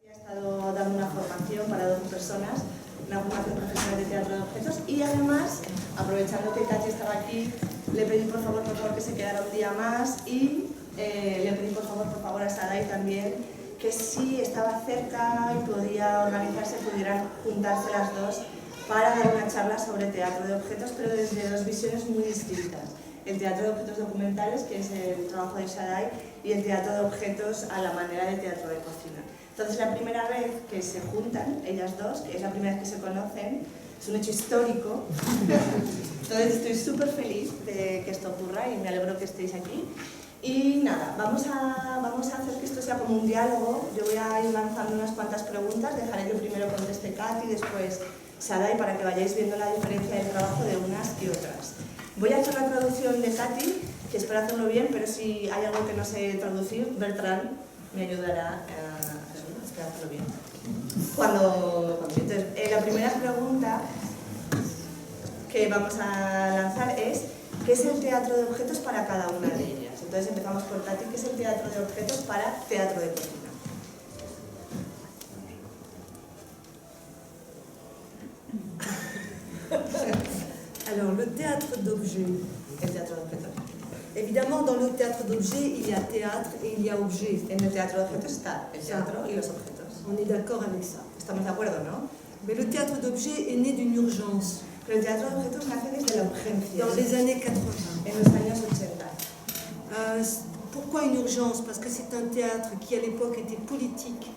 He estado dando una formación para 12 personas, una formación profesional de teatro de objetos, y además, aprovechando que Katy estaba aquí, le pedí por favor que se quedara un día más, y le pedí por favor a Sarai también que si estaba cerca y podía organizarse, pudieran juntarse las dos para dar una charla sobre teatro de objetos, pero desde dos visiones muy distintas. El teatro de objetos documentales, que es el trabajo de Sarai, y el teatro de objetos a la manera de teatro de cocina. Entonces, la primera vez que se juntan, ellas dos, que es la primera vez que se conocen, es un hecho histórico. Entonces, estoy súper feliz de que esto ocurra y me alegro que estéis aquí. Y nada, vamos a hacer que esto sea como un diálogo. Yo voy a ir lanzando unas cuantas preguntas, dejaré que primero conteste Katy y después Sarai para que vayáis viendo la diferencia del trabajo de unas y otras. Voy a hacer la traducción de Katy, que espero hacerlo bien, pero si hay algo que no sé traducir, Bertrand me ayudará a hacerlo bien. Entonces, la primera pregunta que vamos a lanzar es: ¿qué es el teatro de objetos para cada una de ellas? Entonces empezamos por Katy. ¿Qué es el teatro de objetos para teatro de cocina? Alors, le théâtre d'objets. El teatro de objetos. Évidemment, dans le théâtre d'objets, il y a théâtre et il y a objet. En el teatro de objetos está el teatro y los objetos. On est d'accord avec ça. Estamos de acuerdo, ¿no? Mais le théâtre d'objets est né d'une urgence. Pero el teatro de objetos nace desde la urgencia. Dans les années 80. En los años 80. Pourquoi une urgence? Parce que c'est un théâtre qui, à l'époque, était politique.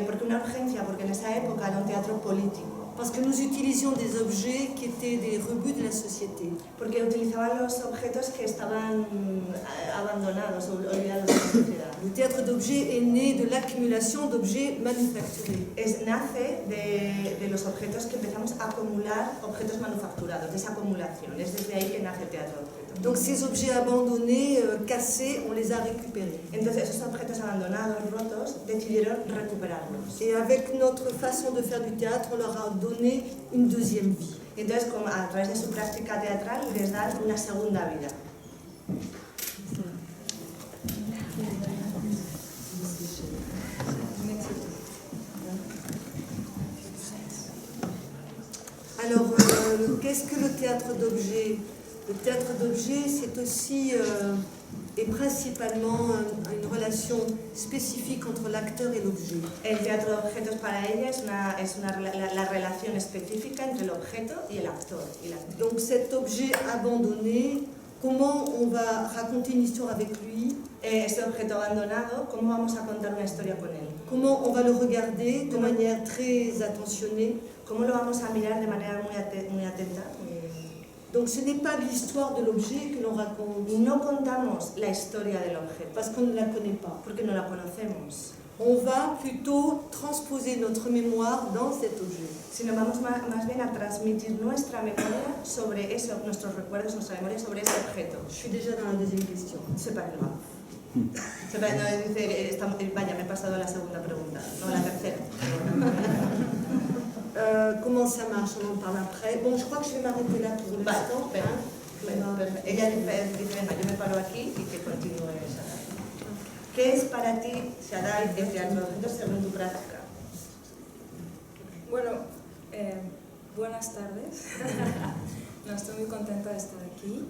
Porque una urgencia, porque en esa época era un teatro político. Parce que nous utilisions des objets qui étaient des rebuts de la société. Porque utilizaban los objetos que estaban abandonados o olvidados de la sociedad. Le théâtre d'objets est né de l'accumulation d'objets manufacturés. Nace de los objetos que empezamos a acumular, objetos manufacturados, de esa acumulación. Es desde ahí que nace el teatro de objetos. Donc ces objets abandonnés, cassés, on les a récupérés. Entonces esos objetos abandonados, rotos, decidieron recuperarlos. Et avec notre façon de faire du théâtre, on leur a donné une deuxième vie. Entonces, a través de su práctica teatral, les dan una segunda vida. Alors, qu'est-ce que le théâtre d'objets? Le théâtre d'objets, c'est aussi et principalement une relation spécifique entre l'acteur et l'objet. El teatro de objetos para ella es la relación específica entre el objeto y el actor. Donc cet objet abandonné, comment on va raconter une histoire avec lui? Este objeto abandonado, ¿cómo vamos a contar una historia con él? Comment on va le regarder de manière très attentionnée? ¿Cómo lo vamos a mirar de manera muy atenta? Donc ce n'est pas l'histoire de l'objet que l'on raconte. No contamos la historia del objeto. Parce qu'on ne la connaît pas. Porque no la conocemos. On va plutôt transposer notre mémoire dans cet objet. Sino vamos más bien a transmitir nuestra memoria sobre eso, nuestros recuerdos, nuestra memoria sobre ese objeto. Je suis déjà dans la deuxième question. C'est pas grave. Vaya, me he pasado a la segunda pregunta, no a la tercera. Comment ça marche? On en parle après. Bon, je crois que je vais m'arrêter là pour l'instant. Ella dice, venga, yo me paro aquí y que continúe Sarai. ¿Qué es para ti, Sarai, el teatro de objetos según tu práctica? Bueno, buenas tardes. No, estoy muy contenta de estar aquí.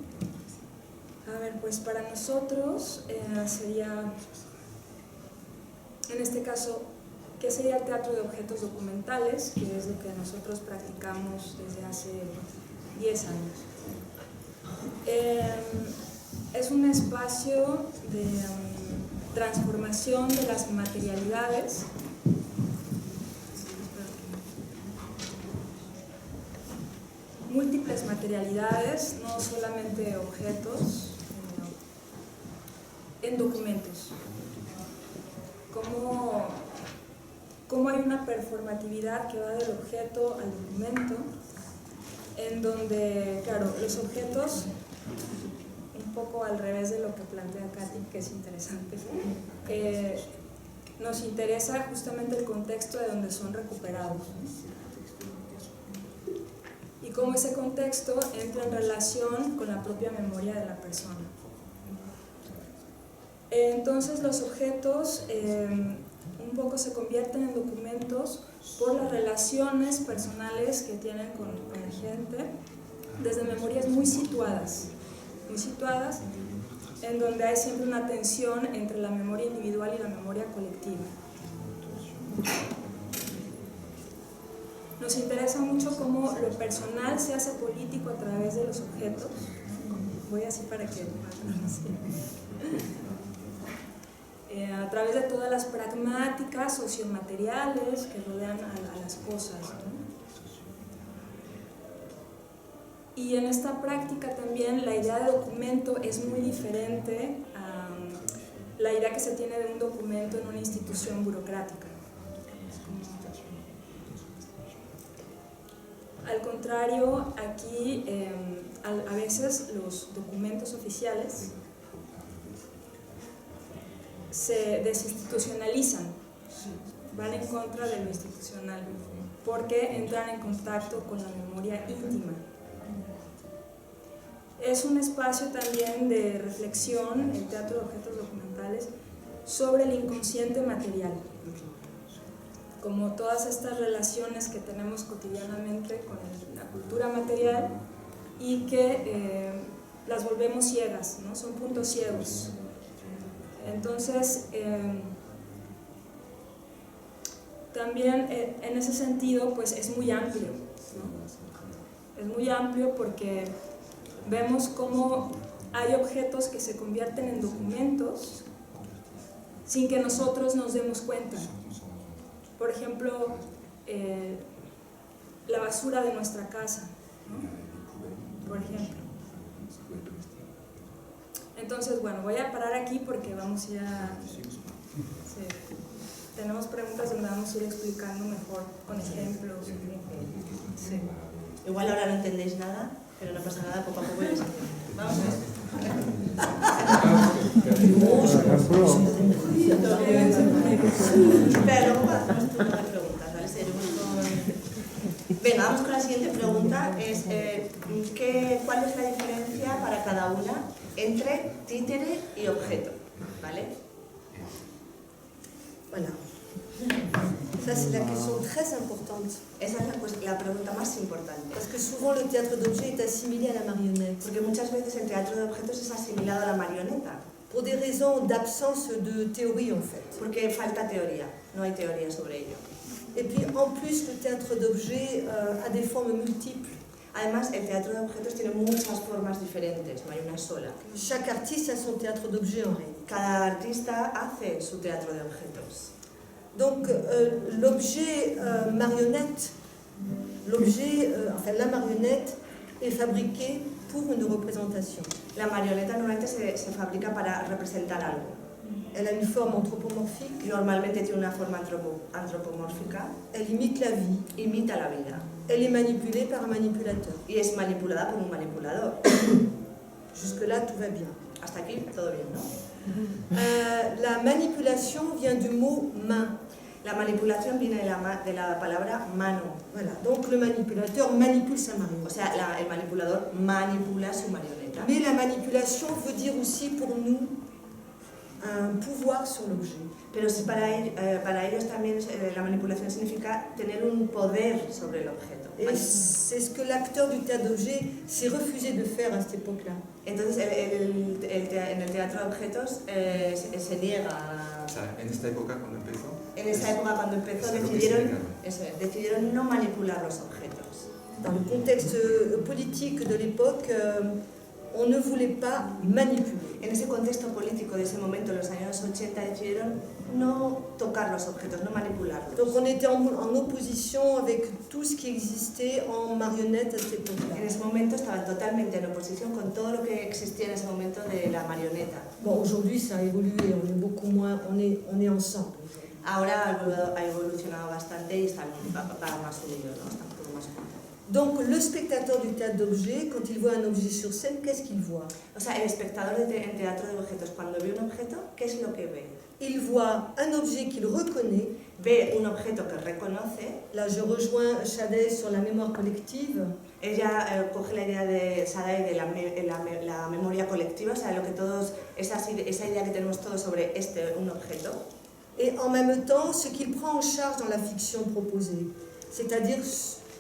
A ver, pues para nosotros sería, en este caso, ¿qué sería el teatro de objetos documentales? Que es lo que nosotros practicamos desde hace 10 años. Es un espacio de transformación de las materialidades múltiples materialidades, no solamente objetos, en documentos. Cómo hay una performatividad que va del objeto al documento, en donde, claro, los objetos, un poco al revés de lo que plantea Katy, que es interesante, nos interesa justamente el contexto de donde son recuperados. Y cómo ese contexto entra en relación con la propia memoria de la persona. Entonces los objetos un poco se convierten en documentos por las relaciones personales que tienen con la gente, desde memorias muy situadas, en donde hay siempre una tensión entre la memoria individual y la memoria colectiva. Nos interesa mucho cómo lo personal se hace político a través de los objetos. Voy así para que a través de todas las pragmáticas sociomateriales que rodean a las cosas, ¿no? Y en esta práctica también la idea de documento es muy diferente a la idea que se tiene de un documento en una institución burocrática. Al contrario, aquí a veces los documentos oficiales se desinstitucionalizan, van en contra de lo institucional, porque entran en contacto con la memoria íntima. Es un espacio también de reflexión, el teatro de objetos documentales, sobre el inconsciente material, como todas estas relaciones que tenemos cotidianamente con la cultura material y que las volvemos ciegas, ¿no? Son puntos ciegos. Entonces, también en ese sentido pues es muy amplio, ¿no? Es muy amplio porque vemos cómo hay objetos que se convierten en documentos sin que nosotros nos demos cuenta. Por ejemplo, la basura de nuestra casa, ¿no? Por ejemplo. Entonces, bueno, voy a parar aquí porque vamos a ir a... Sí. Tenemos preguntas donde vamos a ir explicando mejor con ejemplos. Sí. Igual ahora no entendéis nada, pero no pasa nada, poco a poco les vamos a ver. Pero luego hacemos turno de preguntas, ¿vale? Seguimos con... Venga, vamos con la siguiente pregunta. Es, ¿cuál es la diferencia para cada una entre títere y objeto? ¿Vale? Voilà. Ça, c'est la question très importante. Esa es pues, la pregunta más importante. Parce que souvent, le théâtre d'objet est assimilé à la marionnette. Porque muchas veces el teatro de objetos es asimilado a la marioneta. Pour des raisons d'absence de théorie, en fait. Porque falta teoría, no hay teoría sobre ello. Et puis, en plus, le théâtre d'objet a des formes multiples. Además, el teatro de objetos tiene muchas formas diferentes, no hay una sola. Chaque artiste a son théâtre d'objet en réalité. Cada artista hace su teatro de objetos. Donc, l'objet marionnette, la marionnette est fabriquée pour une représentation. La marioneta normalmente se fabrica para representar algo. Elle a une forme anthropomorphique. Normalmente tiene una forma antropomórfica. Elle imite la vie. Imita la vida. Elle est manipulée par un manipulateur. Y es manipulada por un manipulador. Jusque-là, tout va bien. Hasta aquí todo bien, ¿no? La manipulation vient du mot main. La manipulación viene de la palabra mano. Voilà, donc le manipulateur manipule sa O marionnette. sea, el manipulador manipula su marioneta. Mais la manipulation veut dire aussi pour nous un pouvoir sur l'objet. Pero si para ellos también la manipulación significa tener un poder sobre el objeto. Et c'est ce que l'acteur du théâtre d'objet s'est refusé de faire à cette époque-là. Entonces, en el teatro de objetos se niega a... O sea, en esta época cuando empezó. En esa época cuando empezó decidieron no manipular los objetos. Dans le contexte politique de l'époque, on ne voulait pas manipuler. En ese contexto político de ese momento, en los años 80, decidieron no tocar los objetos, no manipularlos. Donc on était en opposition avec tout ce qui existait en marionnette à cette époque-là. En ese momento estaban totalmente en oposición con todo lo que existía en ese momento de la marioneta. Bon, aujourd'hui ça a évolué, on est beaucoup moins, on est ensemble. Ahora ha evolucionado bastante y están más unidos, ¿no? Están todos más juntos. Donc le spectateur du théâtre d'objet, quand il voit un objet sur scène, qu'est-ce qu'il voit? O sea, el espectador en teatro de objetos, cuando ve un objeto, ¿qué es lo que ve? Il voit un objet qu'il reconnaît. Ve un objeto que reconoce. Là, je rejoins Shadei sur la mémoire collective. Ella coge la idea de Shadei de la memoria colectiva, o sea, lo que todos, esa idea que tenemos todos sobre un objeto. et en même temps ce qu'il prend en charge dans la fiction proposée, c'est-à-dire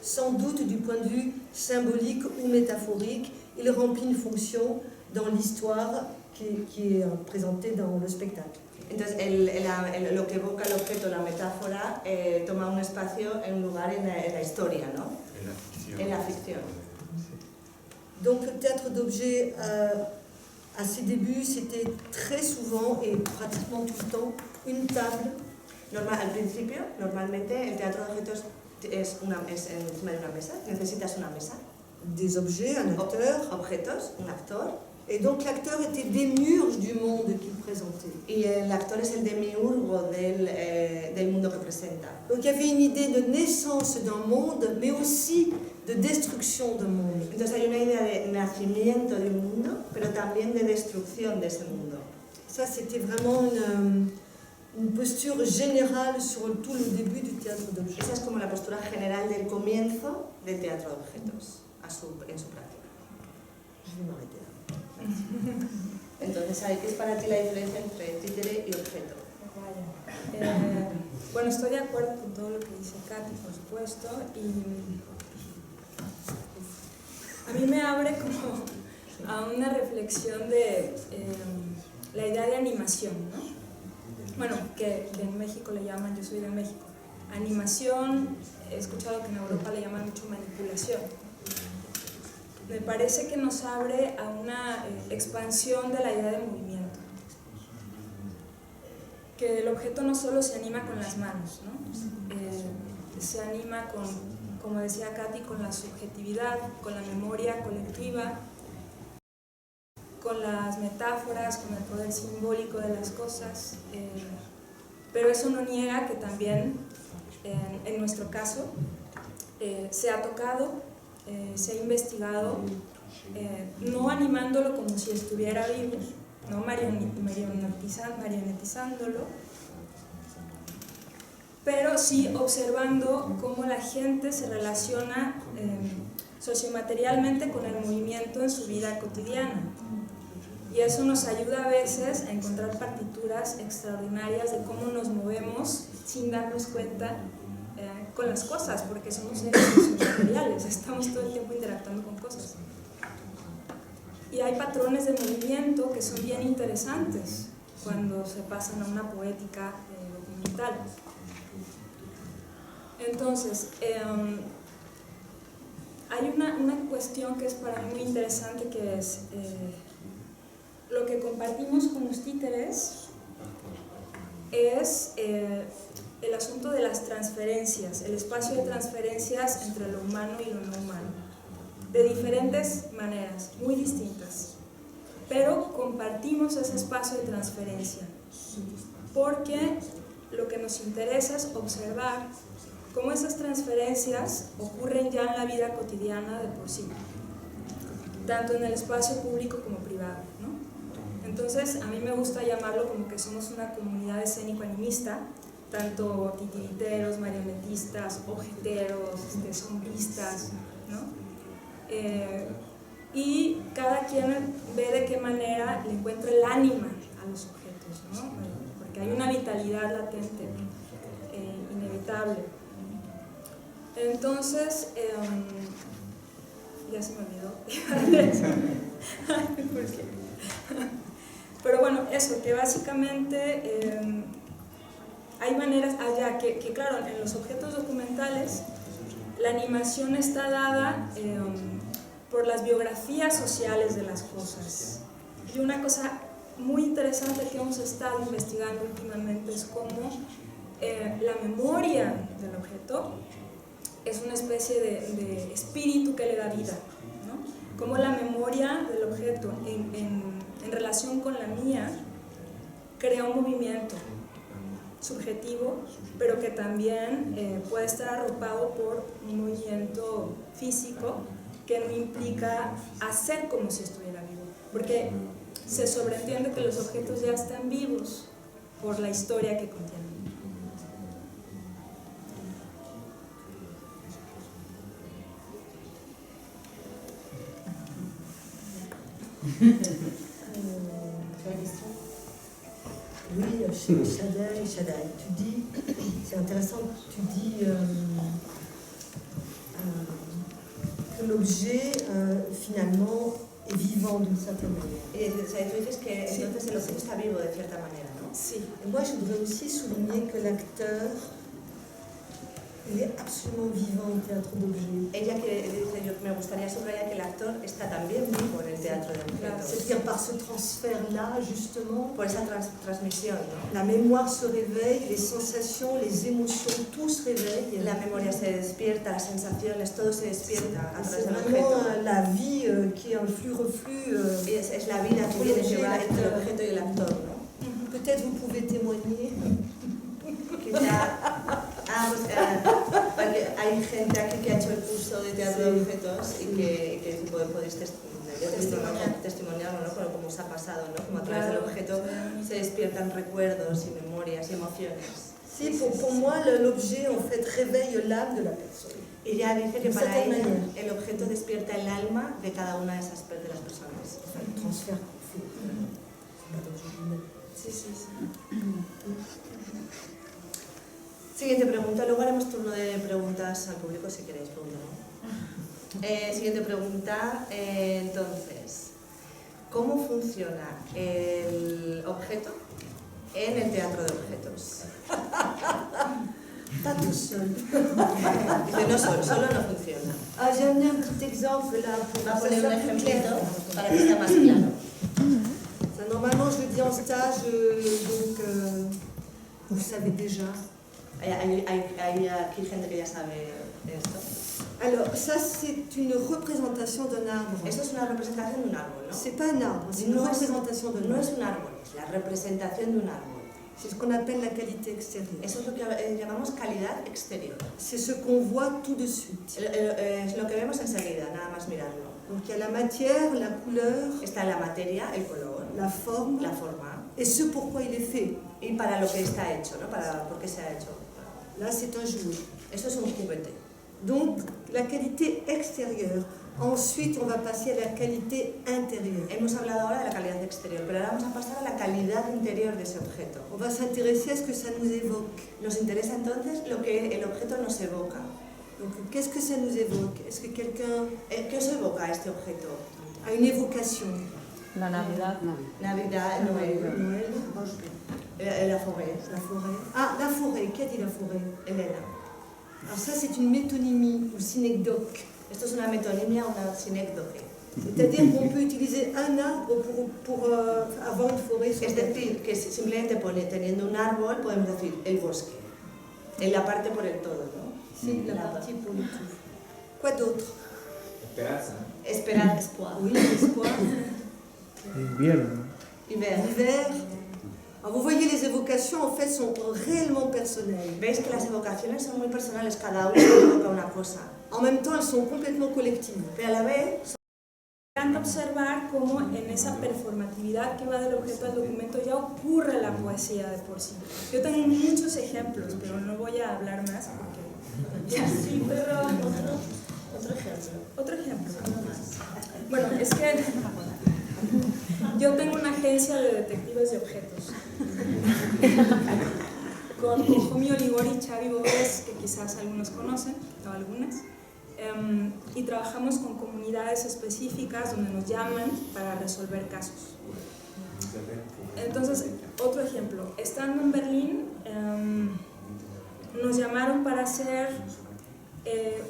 sans doute du point de vue symbolique ou métaphorique, il remplit une fonction dans l'histoire qui est présentée dans le spectacle. Entonces, lo que evoca el objeto, la metáfora, toma un espacio, un lugar en la historia, ¿no? En la ficción. En la ficción. Donc le théâtre d'objets, à ses débuts, c'était très souvent et pratiquement tout le temps une table. Al principio, normalmente, el teatro de objetos es encima de una mesa, necesitas una mesa. Des objets, un acteur. Objetos, un actor. Et donc l'acteur était démiurge du monde qu'il présentait. Y el actor es el demiurgo del mundo que presenta. Donc il y avait une idée de naissance d'un monde, mais aussi de destruction d'un monde. Entonces hay una idea de nacimiento de un mundo, pero también de destrucción de ese mundo. Ça, c'était vraiment une posture générale sur tout le début du théâtre d'objets. Esa es como la postura general del comienzo del teatro de objetos en su práctica. Je vais m'arrêter là. Entonces, ¿qué es para ti la diferencia entre títere y objeto? Bueno, estoy de acuerdo con todo lo que dice Katy, por supuesto, y a mí me abre como a una reflexión de la idea de animación, ¿no? Bueno, que en México le llaman, yo soy de México, animación, he escuchado que en Europa le llaman mucho manipulación. Me parece que nos abre a una expansión de la idea de movimiento. Que el objeto no solo se anima con las manos, ¿no? Se anima con, como decía Katy, con la subjetividad, con la memoria colectiva, con las metáforas, con el poder simbólico de las cosas. Pero eso no niega que también, en nuestro caso, se ha tocado, se ha investigado, no animándolo como si estuviera vivo, no marionetizándolo, pero sí observando cómo la gente se relaciona sociomaterialmente con el movimiento en su vida cotidiana. Y eso nos ayuda a veces a encontrar partituras extraordinarias de cómo nos movemos sin darnos cuenta con las cosas, porque somos seres sociomateriales, estamos todo el tiempo interactuando con cosas. Y hay patrones de movimiento que son bien interesantes cuando se pasan a una poética documental. Entonces, hay una cuestión que es para mí muy interesante, que es lo que compartimos con los títeres es el asunto de las transferencias, el espacio de transferencias entre lo humano y lo no humano, de diferentes maneras, muy distintas, pero compartimos ese espacio de transferencia, porque lo que nos interesa es observar cómo esas transferencias ocurren ya en la vida cotidiana de por sí, tanto en el espacio público como privado, ¿no? Entonces, a mí me gusta llamarlo como que somos una comunidad escénico-animista, tanto titiriteros, marionetistas, objeteros, sombristas, ¿no? Y cada quien ve de qué manera le encuentra el ánima a los objetos, ¿no? Porque hay una vitalidad latente, inevitable. Entonces, ya se me olvidó. ¿Por qué? Pero bueno, eso, que básicamente hay maneras allá, que claro, en los objetos documentales la animación está dada por las biografías sociales de las cosas. Y una cosa muy interesante que hemos estado investigando últimamente es cómo la memoria del objeto es una especie de espíritu que le da vida, ¿no? Cómo la memoria del objeto en relación con la mía crea un movimiento subjetivo, pero que también puede estar arropado por un movimiento físico que no implica hacer como si estuviera vivo, porque se sobreentiende que los objetos ya están vivos por la historia que contienen. Oui, chez Shaddai, tu dis, c'est intéressant, tu dis que l'objet finalement est vivant d'une certaine manière. Y o sea, tú dices que entonces el objeto está vivo de cierta manera, ¿no? Sí. Et moi, je voudrais aussi souligner que l'acteur, il est absolument vivant au théâtre d'objets. Ella que dice, yo me gustaría subrayar que el actor está también vivo en el teatro de objetos. C'est-à-dire par ce transfert-là, justement, Por esa transmisión, ¿no? la mémoire se réveille, les sensations, les émotions, tout se réveille. La memoria se despierta, las sensaciones, todo se despierta a través C'est del vraiment objeto. la vie qui est un flux-reflux. Es la vida que viene que va entre el objeto y el actor, ¿no? Peut-être vous pouvez témoigner. Quizá, porque hay gente aquí que ha hecho el curso de teatro de objetos y que podéis testimoniarlo, ¿no? Como os ha pasado, ¿no? Como a través del objeto se despiertan recuerdos y memorias y emociones. Si, pour moi, l'objet en fait réveille l'âme de la personne. Y ella dice que De para certaine ella manière. el objeto despierta el alma de cada una de las personas. Enfin, le transfert qu'on fait. C'est pas d'objet. Sí, sí, sí. Siguiente pregunta, luego haremos turno de preguntas al público si queréis preguntar. Siguiente pregunta, entonces, ¿cómo funciona el objeto en el teatro de objetos? Pas tout seul. Dice, no solo no funciona. Ah, j'ai amené un petit exemple là pour Va a que ça poner un soit plus clair. ejemplito para que sea más claro. Ça, normalement, je le dis en stage, donc vous le savez déjà. Hay aquí gente que ya sabe esto. Alors, ça, c'est une représentation d'un arbre. Esto es una representación de un árbol, ¿no? C'est pas un arbre, c'est une No es, représentation d'un no arbre. es un árbol, es la representación de un árbol. C'est ce qu'on appelle la qualité extérieure. Eso es lo que llamamos calidad exterior. C'est ce qu'on voit tout de suite. Es lo que vemos enseguida, nada más mirarlo. Donc, il y a la matière, la couleur, Está la materia, el color, la forme, la forma et ce pourquoi il est fait. y para lo que está hecho, ¿no? Para por qué se ha hecho. Là, c'est un jouet. Eso es un juguete. Donc, la qualité extérieure. Ensuite, on va passer à la qualité intérieure. Hemos hablado ahora de la calidad exterior, pero ahora vamos a pasar a la calidad interior de ese objeto. On va s'intéresser à ce que ça nous évoque. Nos interesa entonces lo que el objeto nos evoca. Donc, qu'est-ce que ça nous évoque? Est-ce que quelqu'un ¿Qué os evoca este objeto? a une évocation? La Navidad. Navidad, Noël, Noël, la forêt, la forêt. Ah, la forêt. Qui a dit la forêt? Elena. Alors ça, c'est une métonymie ou synecdoque. Esto es una metonimia, una sinécdoque. C'est-à-dire qu'on peut utiliser un arbre pour avoir une forêt. Sur Es decir, que simplemente teniendo un árbol podemos decir el bosque, en la parte por el todo, ¿no? C'est la partie pour le tout. Quoi d'autre? Esperanza. Esperar, espoir. Oui, l'espoir. Invierno. Hiver. L'hiver. Alors, vous voyez, les évocations, en fait, sont réellement personnelles. Veis que las evocaciones son muy personales, cada uno evoca una cosa, En même temps, elles sont complètement collectives. pero a la vez Me encanta observar cómo en esa performatividad que va del objeto al documento ya ocurre la poesía de por sí. Yo tengo muchos ejemplos, pero no voy a hablar más porque... Sí, pero... otro ejemplo. Otro ejemplo. Bueno, es que yo tengo una agencia de detectives de objetos con Jomi Oligori y Xavi Bobés, que quizás algunos conocen, o algunas, y trabajamos con comunidades específicas donde nos llaman para resolver casos. Entonces, otro ejemplo, estando en Berlín, nos llamaron para hacer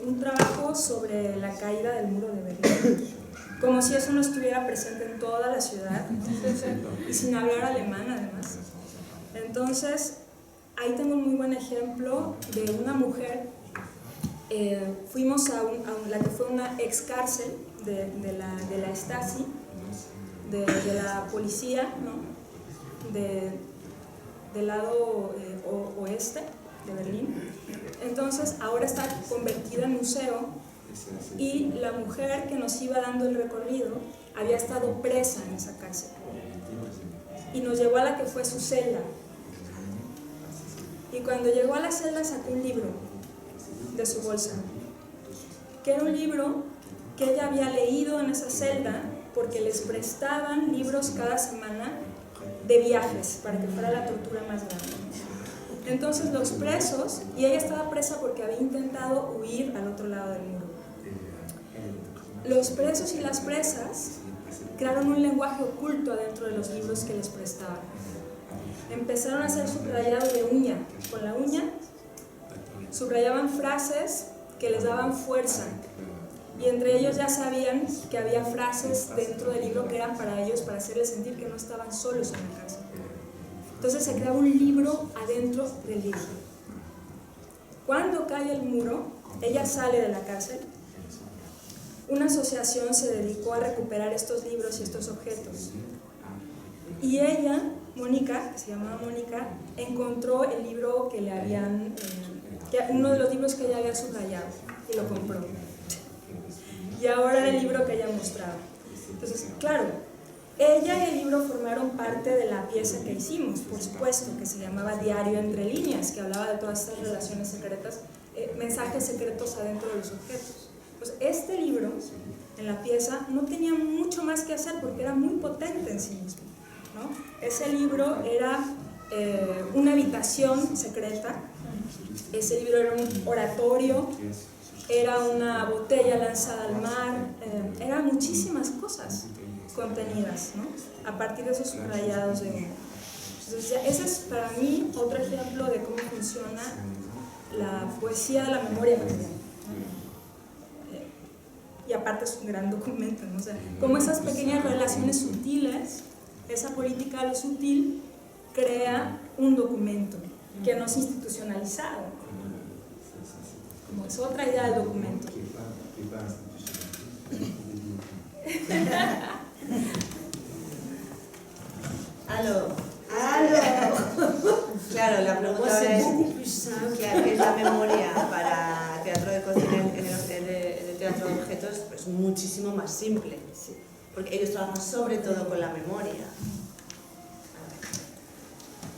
un trabajo sobre la caída del muro de Berlín, como si eso no estuviera presente en toda la ciudad y sin hablar alemán además. Entonces, ahí tengo un muy buen ejemplo de una mujer. Fuimos a la que fue una ex cárcel de la Stasi, de la policía, ¿no? Del lado oeste de Berlín. Entonces ahora está convertida en museo y la mujer que nos iba dando el recorrido había estado presa en esa cárcel y nos llevó a la que fue su celda. Y cuando llegó a la celda sacó un libro de su bolsa, que era un libro que ella había leído en esa celda porque les prestaban libros cada semana de viajes para que fuera la tortura más grande. Entonces los presos, y ella estaba presa porque había intentado huir al otro lado del muro. Los presos y las presas crearon un lenguaje oculto adentro de los libros que les prestaban. Empezaron a hacer subrayado de uña. Con la uña subrayaban frases que les daban fuerza. Y entre ellos ya sabían que había frases dentro del libro que eran para ellos, para hacerles sentir que no estaban solos en la cárcel. Entonces se creaba un libro adentro del libro. Cuando cae el muro, ella sale de la cárcel. Una asociación se dedicó a recuperar estos libros y estos objetos. Y ella, Mónica, que se llamaba Mónica, encontró el libro que le habían, uno de los libros que ella había subrayado, y lo compró. Y ahora era el libro que ella mostraba. Entonces, claro, ella y el libro formaron parte de la pieza que hicimos, por supuesto, que se llamaba Diario entre líneas, que hablaba de todas estas relaciones secretas, mensajes secretos adentro de los objetos. Pues este libro, en la pieza, no tenía mucho más que hacer porque era muy potente en sí mismo, ¿no? Ese libro era una habitación secreta, ese libro era un oratorio, era una botella lanzada al mar, eran muchísimas cosas contenidas, ¿no? A partir de esos subrayados de uno. Entonces, ese es para mí otro ejemplo de cómo funciona la poesía de la memoria material. Y aparte es un gran documento, ¿no? O sea, cómo esas pequeñas relaciones sutiles, esa política de lo sutil, crea un documento que no es institucionalizado. Como es otra idea del documento. ¡Aló! Claro, la pregunta ahora es ¿qué es la memoria para teatro de cocina en el teatro de objetos? Pues muchísimo más simple, porque ellos trabajan sobre todo con la memoria.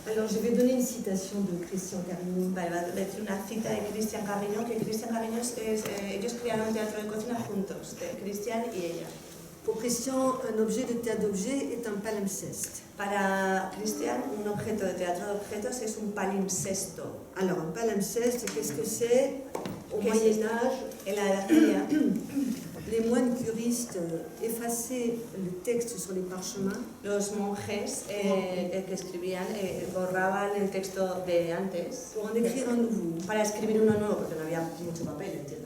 Alors, je vais donner une citation de Christian Carignon. Vale, va a decir una cita de Christian Carignon, que Christian Carignon ellos crearon teatro de cocina juntos, Christian y ella. Pour Christian, un objet de théâtre d'objet est un palimpseste. Para Christian, un objeto de teatro de objetos es un palimpsesto. Alors, un palimpseste, qu'est-ce que c'est? Au Moyen-Âge, En la Edad Media, les moines curistes effaçaient le texte sur les parchemins los monjes que escribían borraban el texto de antes pour en écrire un nouveau. para escribir uno nuevo, porque no había mucho papel, entiendo.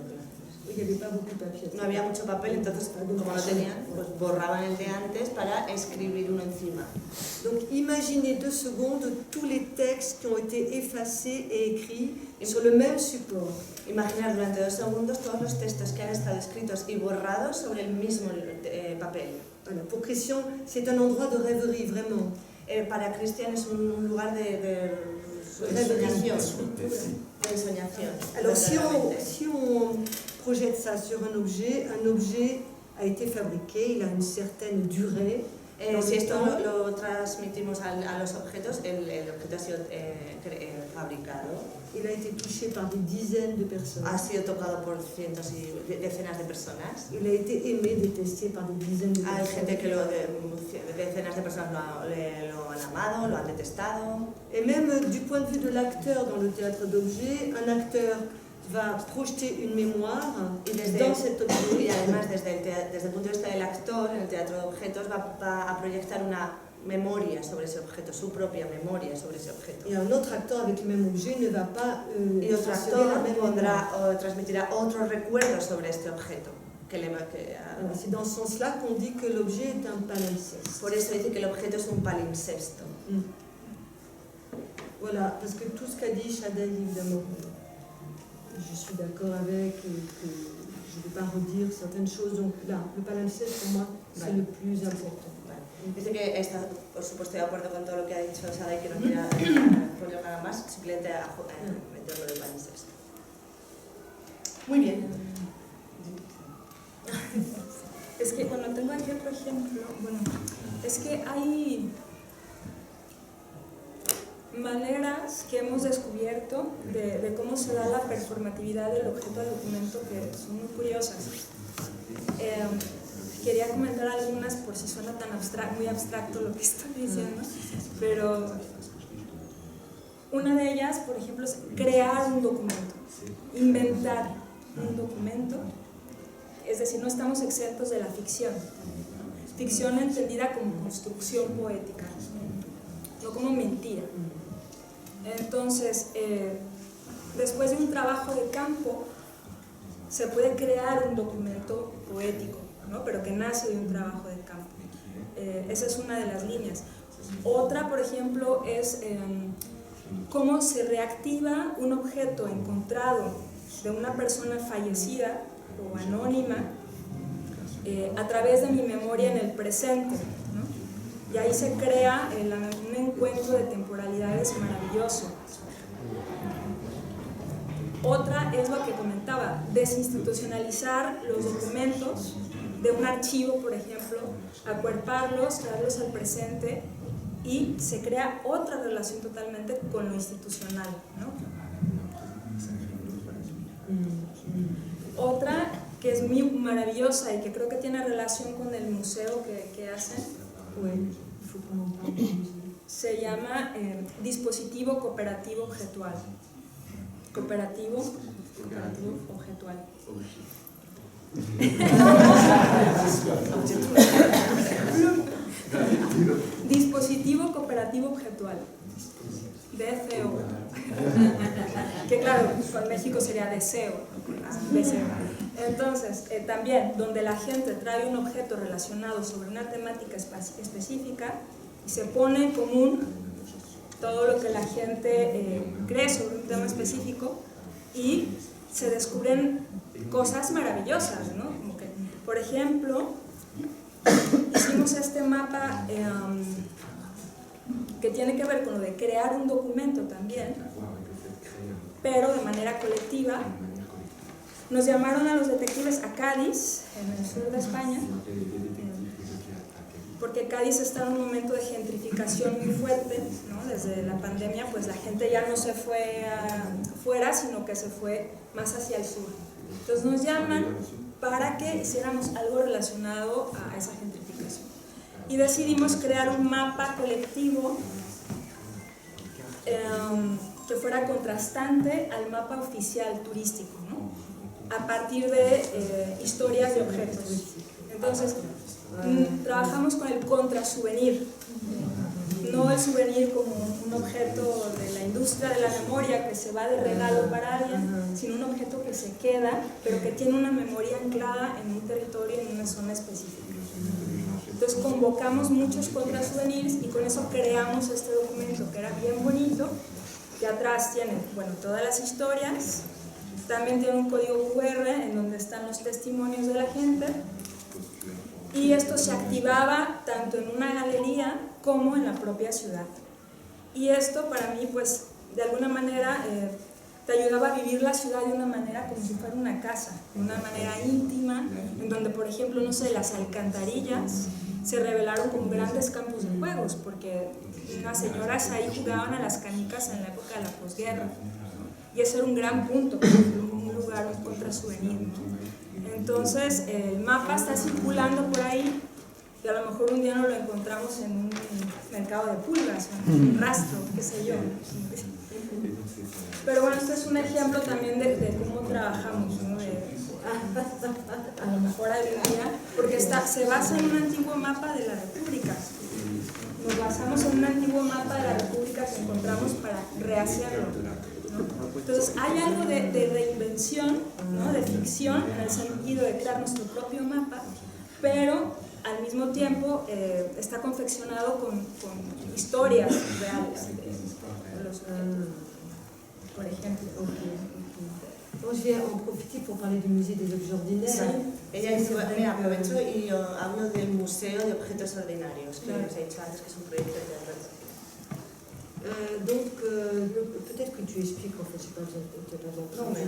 Il n'y avait pas beaucoup de papier. No había mucho papel, entonces como no tenían, pues borraban el de antes para escribir uno encima. Donc imaginez 2 secondes tous les textes qui ont été effacés et écrits sur le même support. Imaginar durante 2 segundos todos los textos que han estado escritos y borrados sobre el mismo papel. Voilà. Pour Christian, c'est un endroit de rêverie, vraiment. Para Christian es un lugar de ensoñación. Alors si on projette ça sur un objet a été fabriqué, il a une certaine durée. Si esto lo transmitimos a los objetos, el objeto ha sido fabricado. Il a été touché par des dizaines de personnes. Ha sido tocado por cientos y decenas de personas. Il a été aimé, détesté par des dizaines de Hay personnes. gente que decenas de personas lo han amado, lo han detestado. Et même du point de vue de l'acteur dans le théâtre d'objet, un acteur va projeter une mémoire dans cet objet. Y además, desde el punto de vista del actor, en el teatro de objetos, va a proyectar una memoria sobre ese objeto, su propia memoria sobre ese objeto. Et un autre acteur avec le même objet ne va pas Y otro transférer la actor même mémoire. transmitirá otros recuerdos sobre este objeto. Voilà, c'est dans ce sens-là qu'on dit que l'objet est un palimpseste. Por eso dice que el objeto es un palimpsesto. Voilà, parce que tout ce qu'a dit Shadei, évidemment, je suis d'accord avec, et que je ne vais pas redire certaines choses. Donc là, le palimpseste, pour moi, c'est le plus important. Dice que está, por supuesto, de acuerdo con todo lo que ha dicho Sada y que no quiera poner nada más, simplemente meterlo de palimpsesto. Muy bien. Es que, bueno, tengo aquí otro ejemplo. Bueno, es que hay maneras que hemos descubierto de cómo se da la performatividad del objeto al documento que son muy curiosas. Quería comentar algunas por si suena tan muy abstracto lo que estoy diciendo, pero una de ellas, por ejemplo, es crear un documento, inventar un documento, es decir, no estamos exentos de la ficción entendida como construcción poética, no como mentira. Entonces, después de un trabajo de campo, se puede crear un documento poético, ¿no? Pero que nace de un trabajo de campo. Esa es una de las líneas. Otra, por ejemplo, es cómo se reactiva un objeto encontrado de una persona fallecida o anónima a través de mi memoria en el presente, ¿no? Y ahí se crea un encuentro de temporalidades maravilloso. Otra es lo que comentaba, desinstitucionalizar los documentos de un archivo, por ejemplo, acuerparlos, traerlos al presente y se crea otra relación totalmente con lo institucional, ¿no? Otra que es muy maravillosa y que creo que tiene relación con el museo que hacen, se llama dispositivo cooperativo objetual. Cooperativo objetual. Dispositivo cooperativo objetual. DCO. Que claro, con México sería deseo. Entonces, también, donde la gente trae un objeto relacionado sobre una temática específica y se pone en común todo lo que la gente cree sobre un tema específico y se descubren cosas maravillosas, ¿no? Como que, por ejemplo, hicimos este mapa que tiene que ver con lo de crear un documento también, pero de manera colectiva. Nos llamaron a los detectives a Cádiz, en el sur de España, porque Cádiz está en un momento de gentrificación muy fuerte, ¿no? Desde la pandemia, pues la gente ya no se fue afuera, sino que se fue más hacia el sur. Entonces nos llaman para que hiciéramos algo relacionado a esa gentrificación. Y decidimos crear un mapa colectivo que fuera contrastante al mapa oficial turístico, ¿no? A partir de historias de objetos. Entonces, trabajamos con el contrasouvenir, no el souvenir como un objeto de la industria de la memoria que se va de regalo para alguien, sino un objeto que se queda, pero que tiene una memoria anclada en un territorio, en una zona específica. Entonces convocamos muchos contrasouvenirs y con eso creamos este documento que era bien bonito, que atrás tiene, bueno, todas las historias, también tiene un código QR en donde están los testimonios de la gente. Y esto se activaba tanto en una galería como en la propia ciudad. Y esto para mí, pues, de alguna manera te ayudaba a vivir la ciudad de una manera como si fuera una casa, de una manera íntima, en donde, por ejemplo, no sé, las alcantarillas se revelaron como grandes campos de juegos, porque unas señoras ahí jugaban a las canicas en la época de la posguerra. Y ese era un gran punto, un lugar, un contrasouvenir, ¿no? Entonces, el mapa está circulando por ahí y a lo mejor un día nos lo encontramos en un mercado de pulgas, en un rastro, qué sé yo. Pero bueno, este es un ejemplo también de cómo trabajamos, ¿no? A lo mejor algún día, porque se basa en un antiguo mapa de la República. Nos basamos en un antiguo mapa de la República que encontramos para rehacerlo, ¿no? Entonces hay algo de reinvención, ¿no? De ficción, en el sentido de crear nuestro propio mapa, pero al mismo tiempo está confeccionado con historias reales de los por ejemplo. Moi, je vais en profiter pour parler du musée des objets ordinaires. Sí. Ella dice, mira, aprovecho y yo hablo del Museo de Objetos Ordinarios, que os he dicho antes que es un proyecto de teatro. Donc, peut-être que tu expliques, en fait, je sais pas, tu n'as pas besoin. Non, mais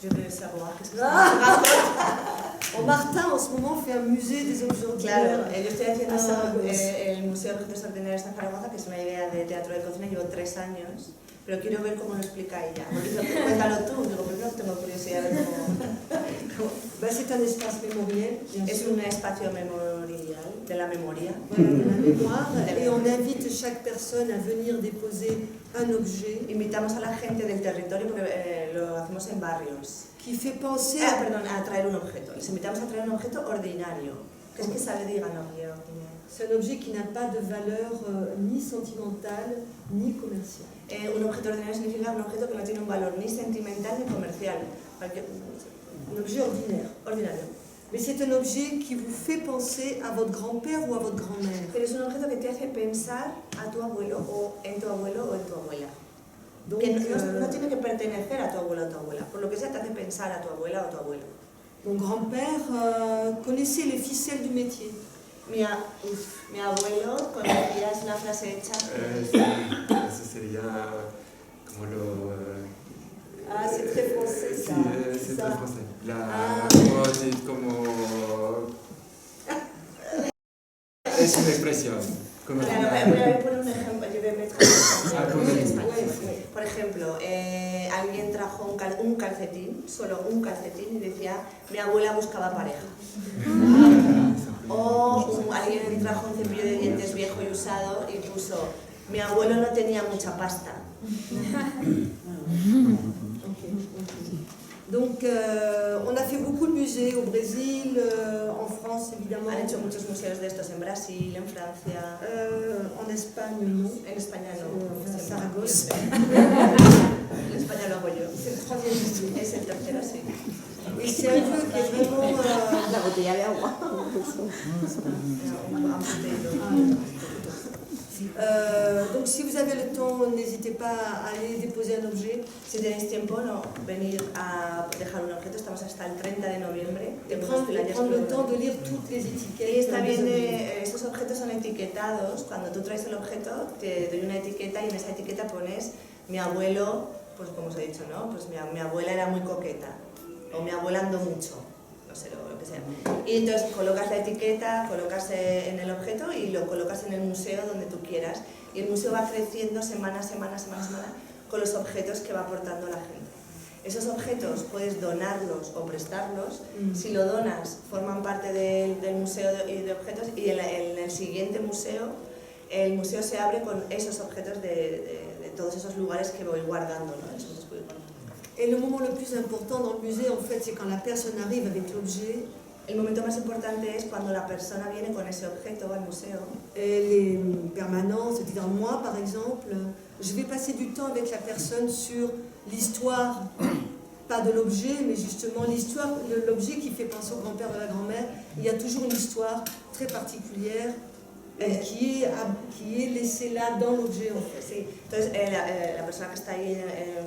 je veux savoir qu'est-ce que c'est. En Martin, en ce moment, fait un musée des objets ordinaires. Claro, yo estoy haciendo el Museo de Objetos Ordinarios en Zaragoza, que es una idea de teatro de cocina, llevo 3 años, pero quiero ver cómo lo explica ella. Porque dice, cuéntalo tú, digo, primero tengo curiosidad de cómo... C'est un espace mémoriel. Es un espacio memorial de la memoria. Voilà, de la mémoire, et on invite chaque personne à venir déposer un objet Invitamos a la gente del territorio, porque lo hacemos en barrios, qui fait penser perdón, a traer un objeto. Les invitamos a traer un objeto ordinario. ¿Qué es que sabe? Díganlo. c'est un objet qui n'a pas de valeur ni sentimentale ni commerciale. Un objeto ordinario significa un objeto que no tiene un valor ni sentimental ni comercial. Un objet ordinaire. Ordinario. Mais c'est un objet qui vous fait penser à votre grand-père ou à votre grand-mère. Pero es un objeto que te hace pensar a tu abuelo o en tu abuelo o en tu abuela. Donc, Que no tiene que pertenecer a tu abuelo o tu abuela. Por lo que sea, te hace pensar a tu abuela o tu abuelo. mon grand-père connaissait les ficelles du métier. Mi abuelo conocía, es una frase hecha. Sí, eso sería como lo... Ah, c'est très français ça. Sí, c'est Ça. très français. Ah. Como... Es una expresión. Como Claro, voy a poner un ejemplo. Yo voy a meter en español. Ouais. Por ejemplo, alguien trajo un calcetín, solo un calcetín, y decía: mi abuela buscaba pareja. O alguien trajo un cepillo de dientes viejo y usado y puso: mi abuelo no tenía mucha pasta. Donc, on a fait beaucoup de musées au Brésil, en France évidemment, Han hecho muchos museos de estos en Brasil, en Francia, en Espagne non. en España no. En Zaragoza. En España lo hago yo. C'est le troisième musée. Es el tercero, sí. Et c'est un lieu qui est vraiment... La botella de agua. donc si vous avez le temps, n'hésitez pas à aller déposer un objet. Si tenéis tiempo, no, venir a dejar un objeto. Estamos hasta el 30 de noviembre. Et Tenemos prendre, playas le por- temps de lire toutes les Y étiquettes. está des bien, objets. estos objetos son etiquetados. Cuando tú traes el objeto, te doy una etiqueta y en esa etiqueta pones: mi abuelo, pues como os he dicho, ¿no? Pues mi abuela era muy coqueta, o mi abuela andó mucho, no sé, lo que sea. Y entonces colocas la etiqueta, colocas en el objeto y lo colocas en el museo donde tú quieras. Y el museo va creciendo semana a semana con los objetos que va aportando la gente. Esos objetos puedes donarlos o prestarlos. Si lo donas, forman parte del museo de objetos, y en el siguiente museo, el museo se abre con esos objetos de todos esos lugares que voy guardando, ¿no? Esos que voy guardando. Et le moment le plus important dans le musée, en fait, c'est quand la personne arrive avec l'objet. El momento más importante es cuando la persona viene con ese objeto al museo. Les permanences, c'est-à-dire moi par exemple, je vais passer du temps avec la personne sur l'histoire, pas de l'objet, mais justement l'histoire, l'objet qui fait penser au grand-père ou à la grand-mère. Il y a toujours une histoire très particulière qui est laissée là dans l'objet en fait. Sí. Entonces, la persona que está ahí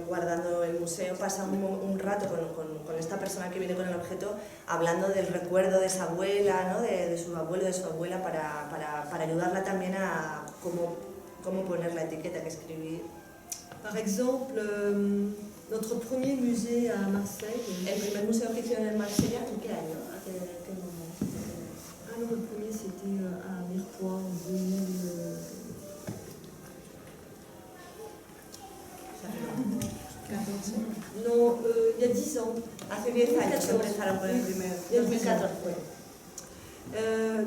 guardando el museo pasa un rato con esta persona que viene con el objeto, hablando del recuerdo de esa abuela, ¿no? de su abuelo, de su abuela, para ayudarla también a cómo poner la etiqueta, que escribir. Par exemple, notre premier musée à Marseille. El primer museo que hicieron en Marsella, ¿en qué año? ¿A qué momento? Ah non, le premier c'était à Mirepoix en 2000. Non, il y a 10 ans. Hace 10 años empezaron con el primer. 2014 fue.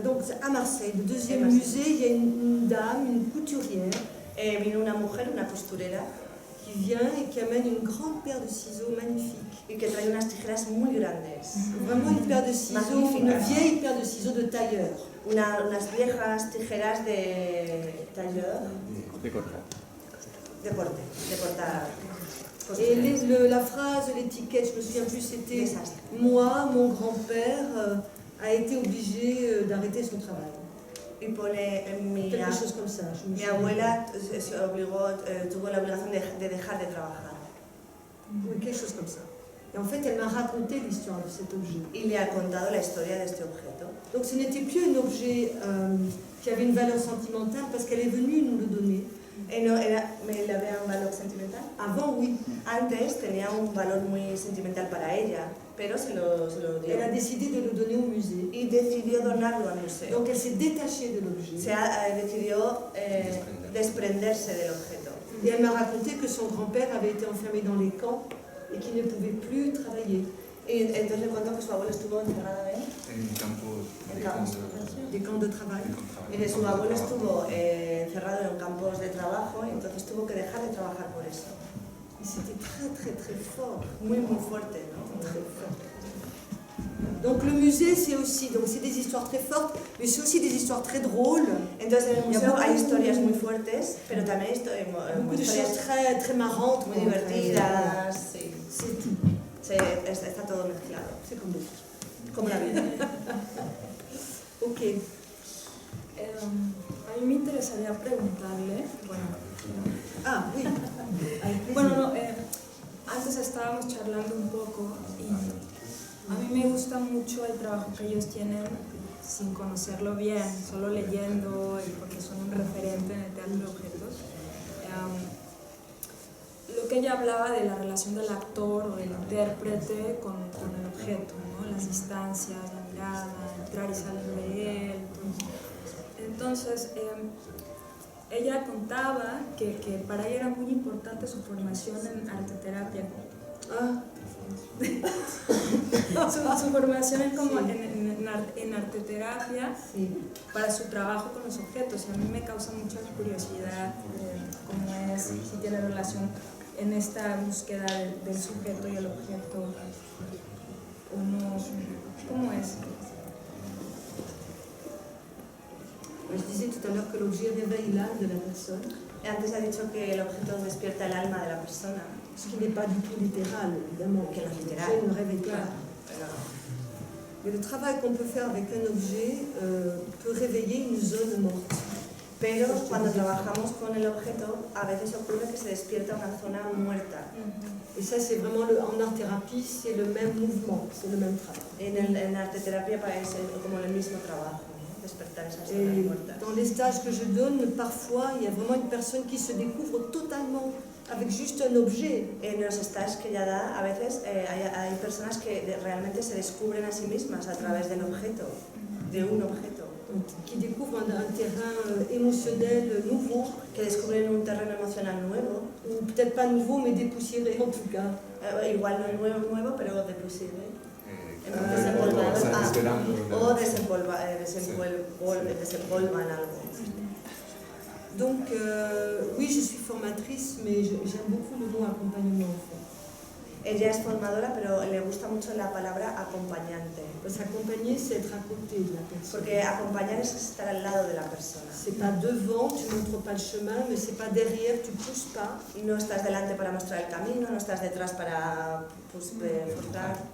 Donc à Marseille, le deuxième Marseille. musée, il y a une dame, une couturière, Vino una mujer, una costurera, qui vient et qui amène une grande paire de ciseaux magnifique. y que trae unas tijeras muy grandes. Vraiment une paire de ciseaux, Magnifique. une vieille paire de ciseaux de tailleur. Unas viejas tijeras de tailleur, De cortar. de cortar Et costuras. la phrase, l'étiquette, je me souviens plus, c'était Desastre. moi, mon grand-père a été obligé d'arrêter son travail. Y pone Quelque chose comme ça. Je me mi souviens. abuela se obligó, tuvo la obligación de dejar de trabajar. Oui, quelque chose comme ça. Et en fait, elle m'a raconté l'histoire de cet objet. Y le ha contado la historia de este objeto. Donc ce n'était plus un objet qui avait une valeur sentimentale parce qu'elle est venue nous le donner. No, ¿me le había un valor sentimental? Avant, oui. Antes tenía un valor muy sentimental para ella, pero se lo dio. Elle a décidé de le donner au musée. Y decidió donarlo al museo. Donc elle s'est détachée de l'objet. Decidió desprenderse del objeto. Et elle m'a raconté que son grand-père avait été enfermé dans les camps et qu'il ne pouvait plus travailler. Y entonces le contó que su abuelo estuvo encerrado En campos En campos. Des camps de travail. y que su abuelo estuvo encerrado en campos de trabajo y entonces tuvo que dejar de trabajar por eso. Et c'était très très très fort. Muy fuerte, ¿no? Très fort. Donc le musée, c'est aussi, donc c'est des histoires très fortes, mais c'est aussi des histoires très drôles. Entonces en el museo hay historias muy fuertes, pero también hay Beaucoup de choses historias très, très marrantes. muy divertidas. Sí. C'est tout. Está todo mezclado, C'est comme le como la vida. Ok. A mí me interesaría preguntarle, Ah, oui. bueno, no, antes estábamos charlando un poco y a mí me gusta mucho el trabajo que ellos tienen sin conocerlo bien, solo leyendo y porque son un referente en el teatro de objetos. Lo que ella hablaba de la relación del actor o del intérprete con el objeto, ¿no? Las distancias, la mirada, entrar y salir de él. Entonces, ella contaba que para ella era muy importante su formación en arteterapia. Ah, Su formación en arteterapia sí. para su trabajo con los objetos. Y a mí me causa mucha curiosidad cómo es, si tiene relación en esta búsqueda del sujeto y el objeto o no. ¿Cómo es? Je disais tout à l'heure que l'objet réveille l'âme de la personne, Antes ha dicho que el objeto despierta el alma de la persona, ce qui n'est pas du tout littéral, évidemment. que no es literal. L'objet ne réveille pas. Pero Mais le travail qu'on peut faire avec un objet peut réveiller une zone morte. Pero cuando trabajamos con el objeto, a veces ocurre que se despierta una zona muerta. Et ça, c'est vraiment, en art-thérapie, c'est le même mouvement, c'est le même travail. En arteterapia es como el mismo trabajo, ¿no? Despertar esas zonas Et muertas. dans les stages que je donne, parfois, il y a vraiment une personne qui se découvre totalement avec juste un objet. En los stages que ella da, a veces hay personas que realmente se descubren a sí mismas a través del objeto, de un objeto. Donc, qui découvrent un terrain émotionnel nouveau, Que descubren un terreno emocional nuevo, ou peut-être pas nouveau, mais dépoussiéré en tout cas. igual no nuevo, pero deposible. desvelando. O desempolvan algo. Donc, oui, je suis formatrice, mais j'aime beaucoup le mot accompagnement en fait. Ella es formadora, pero le gusta mucho la palabra acompañante. Parce qu'accompagner, c'est être à côté de la personne. Porque acompañar es estar al lado de la persona. C'est pas devant, tu montres pas le chemin, mais c'est pas derrière, tu pousses pas. No estás delante para mostrar el camino, no estás detrás para forzar,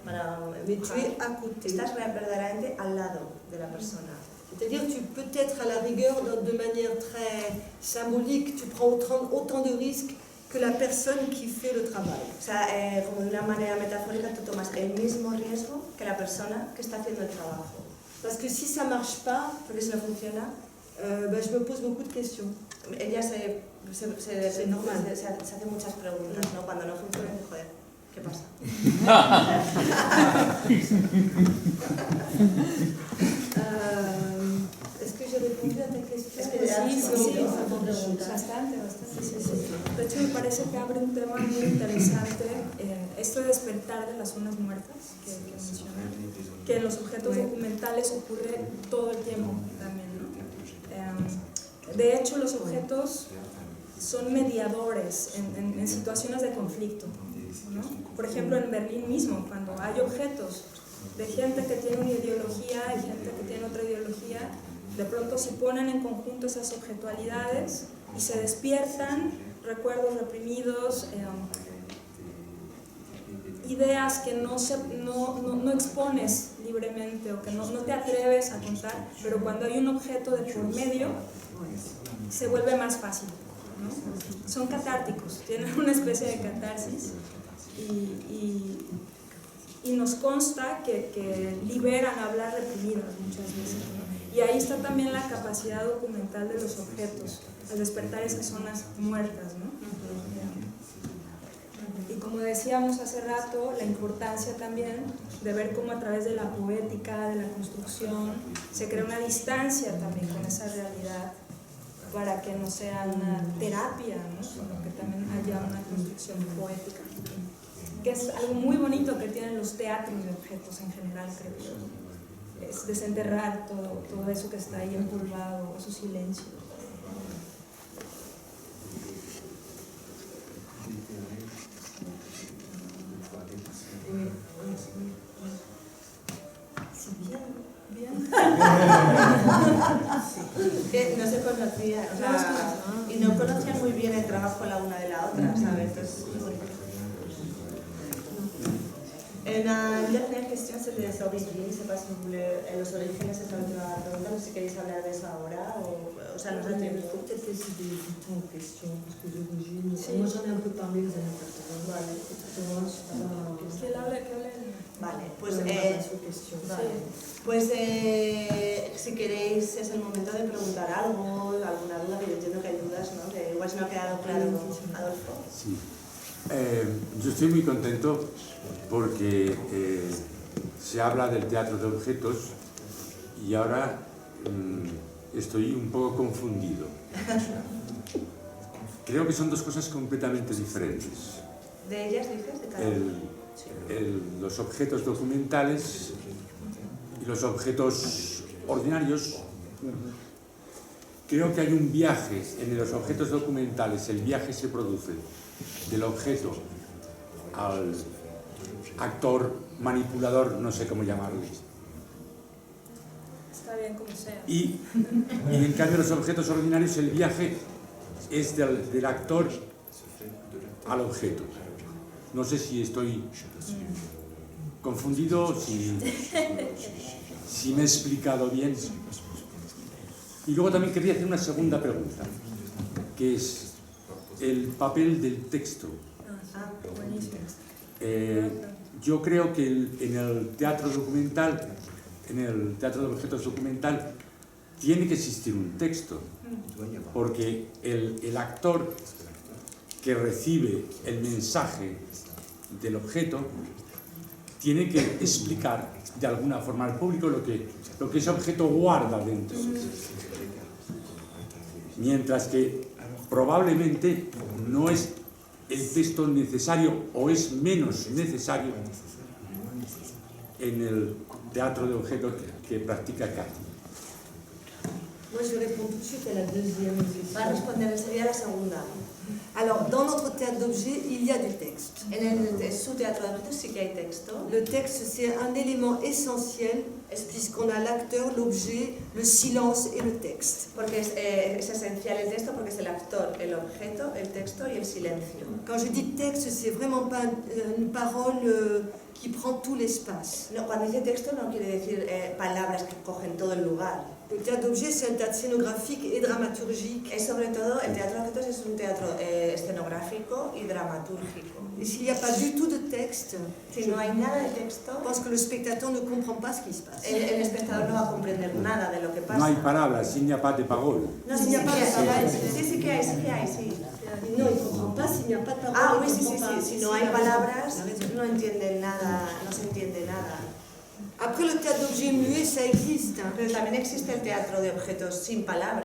para Mais tu es empujar. à côté. Estás verdaderamente al lado de la persona. C'est-à-dire tu peux être à la rigueur de manière très symbolique, tu prends autant de risques que la personne qui fait le travail. O sea, como de una manera metafórica, tú tomas el mismo riesgo que la persona que está haciendo el trabajo. Parce que si ça marche pas, Porque si no funciona, je me pose beaucoup de questions. ella se normal. hace muchas preguntas, ¿no? Cuando no funciona, joder, ¿qué pasa? Est-ce que j'ai répondu à ta question? Es que ya Sí, has sí, respondido a tu pregunta. bastante. De hecho, me parece que abre un tema muy interesante, esto de despertar de las zonas muertas que mencioné, que en los objetos documentales ocurre todo el tiempo también, ¿no? De hecho, los objetos son mediadores en situaciones de conflicto, ¿no? Por ejemplo, en Berlín mismo, cuando hay objetos de gente que tiene una ideología y gente que tiene otra ideología, de pronto se ponen en conjunto esas objetualidades y se despiertan recuerdos reprimidos, ideas que no expones libremente o que no te atreves a contar, pero cuando hay un objeto de por medio se vuelve más fácil, ¿no? Son catárticos, tienen una especie de catarsis y nos consta que liberan hablar reprimidas muchas veces, ¿no? Y ahí está también la capacidad documental de los objetos, al despertar esas zonas muertas, ¿no? Y como decíamos hace rato, la importancia también de ver cómo a través de la poética, de la construcción, se crea una distancia también con esa realidad para que no sea una terapia, ¿no? Sino que también haya una construcción poética. que es algo muy bonito que tienen los teatros de objetos en general, creo yo. Es desenterrar todo eso que está ahí empolvado, su silencio. Que no se conocía, o sea, y no conocían muy bien el trabajo la una de la otra, ¿sabes? Entonces, la dernière question, c'est les origines. Je sais pas si vous voulez, los orígenes es la última pregunta, no sé si queréis hablar de eso ahora o sea, nos da tiempo. Peut-être laisser du temps aux questions, parce que l'origine, Sí. moi j'en ai un peu parlé aux années 80. Vale. Que él hable, que hable. Vale, pues, si queréis es el momento de preguntar algo, alguna duda, que yo entiendo que hay dudas, ¿no? Que igual se me ha quedado claro, Adolfo. Sí. Yo estoy muy contento porque se habla del teatro de objetos y ahora estoy un poco confundido. Creo que son dos cosas completamente diferentes. ¿De ellas dices? De cada uno. Los objetos documentales y los objetos ordinarios. Creo que hay un viaje en los objetos documentales. El viaje se produce del objeto al actor, manipulador, no sé cómo llamarlo. Está bien como sea. Y en cambio los objetos ordinarios, el viaje es del actor al objeto. No sé si estoy confundido, si me he explicado bien. Y luego también quería hacer una segunda pregunta, que es el papel del texto. Buenísimo. Yo creo que en el teatro documental, en el teatro de objetos documental, tiene que existir un texto, porque el actor que recibe el mensaje del objeto tiene que explicar de alguna forma al público lo que ese objeto guarda dentro. Mientras que probablemente no es el texto necesario o es menos necesario en el teatro de objetos que practica Katy. Moi, je réponds tout de suite à la deuxième Va a question. responder enseguida la segunda. Alors, dans notre théâtre d'objets, il y a du texte. En su teatro de objetos sí que hay texto. Le texte, c'est un élément essentiel, puisqu'on a l'acteur, l'objet, le silence et le texte. Porque es esencial el texto, porque es el actor, el objeto, el texto y el silencio. Quand je dis texte, c'est vraiment pas une parole qui prend tout l'espace. No, cuando dice texto no quiere decir palabras que cogen todo el lugar. Le théâtre d'objets, c'est un théâtre scénographique et dramaturgique. Es sobre todo, el teatro de objetos es un teatro escenográfico y dramatúrgico. Et s'il n'y a pas du tout de texte, Si no hay nada de texto, je pense que le spectateur ne comprend pas ce qui se passe. el espectador no va a comprender nada de lo que pasa. No hay palabras, il n'y a pas de parole. No, Si sí no hay que hay, palabras. sí que hay, sí que hay, sí. Non, il ne comprend pas s'il n'y a pas de parole. Ah, il oui, sí, comprend sí, pas. sí. Si no hay palabras, no entienden nada, no se entiende nada. Après, le théâtre d'objets muet, ça existe. Hein. Pero también existe el teatro de objetos sin palabras.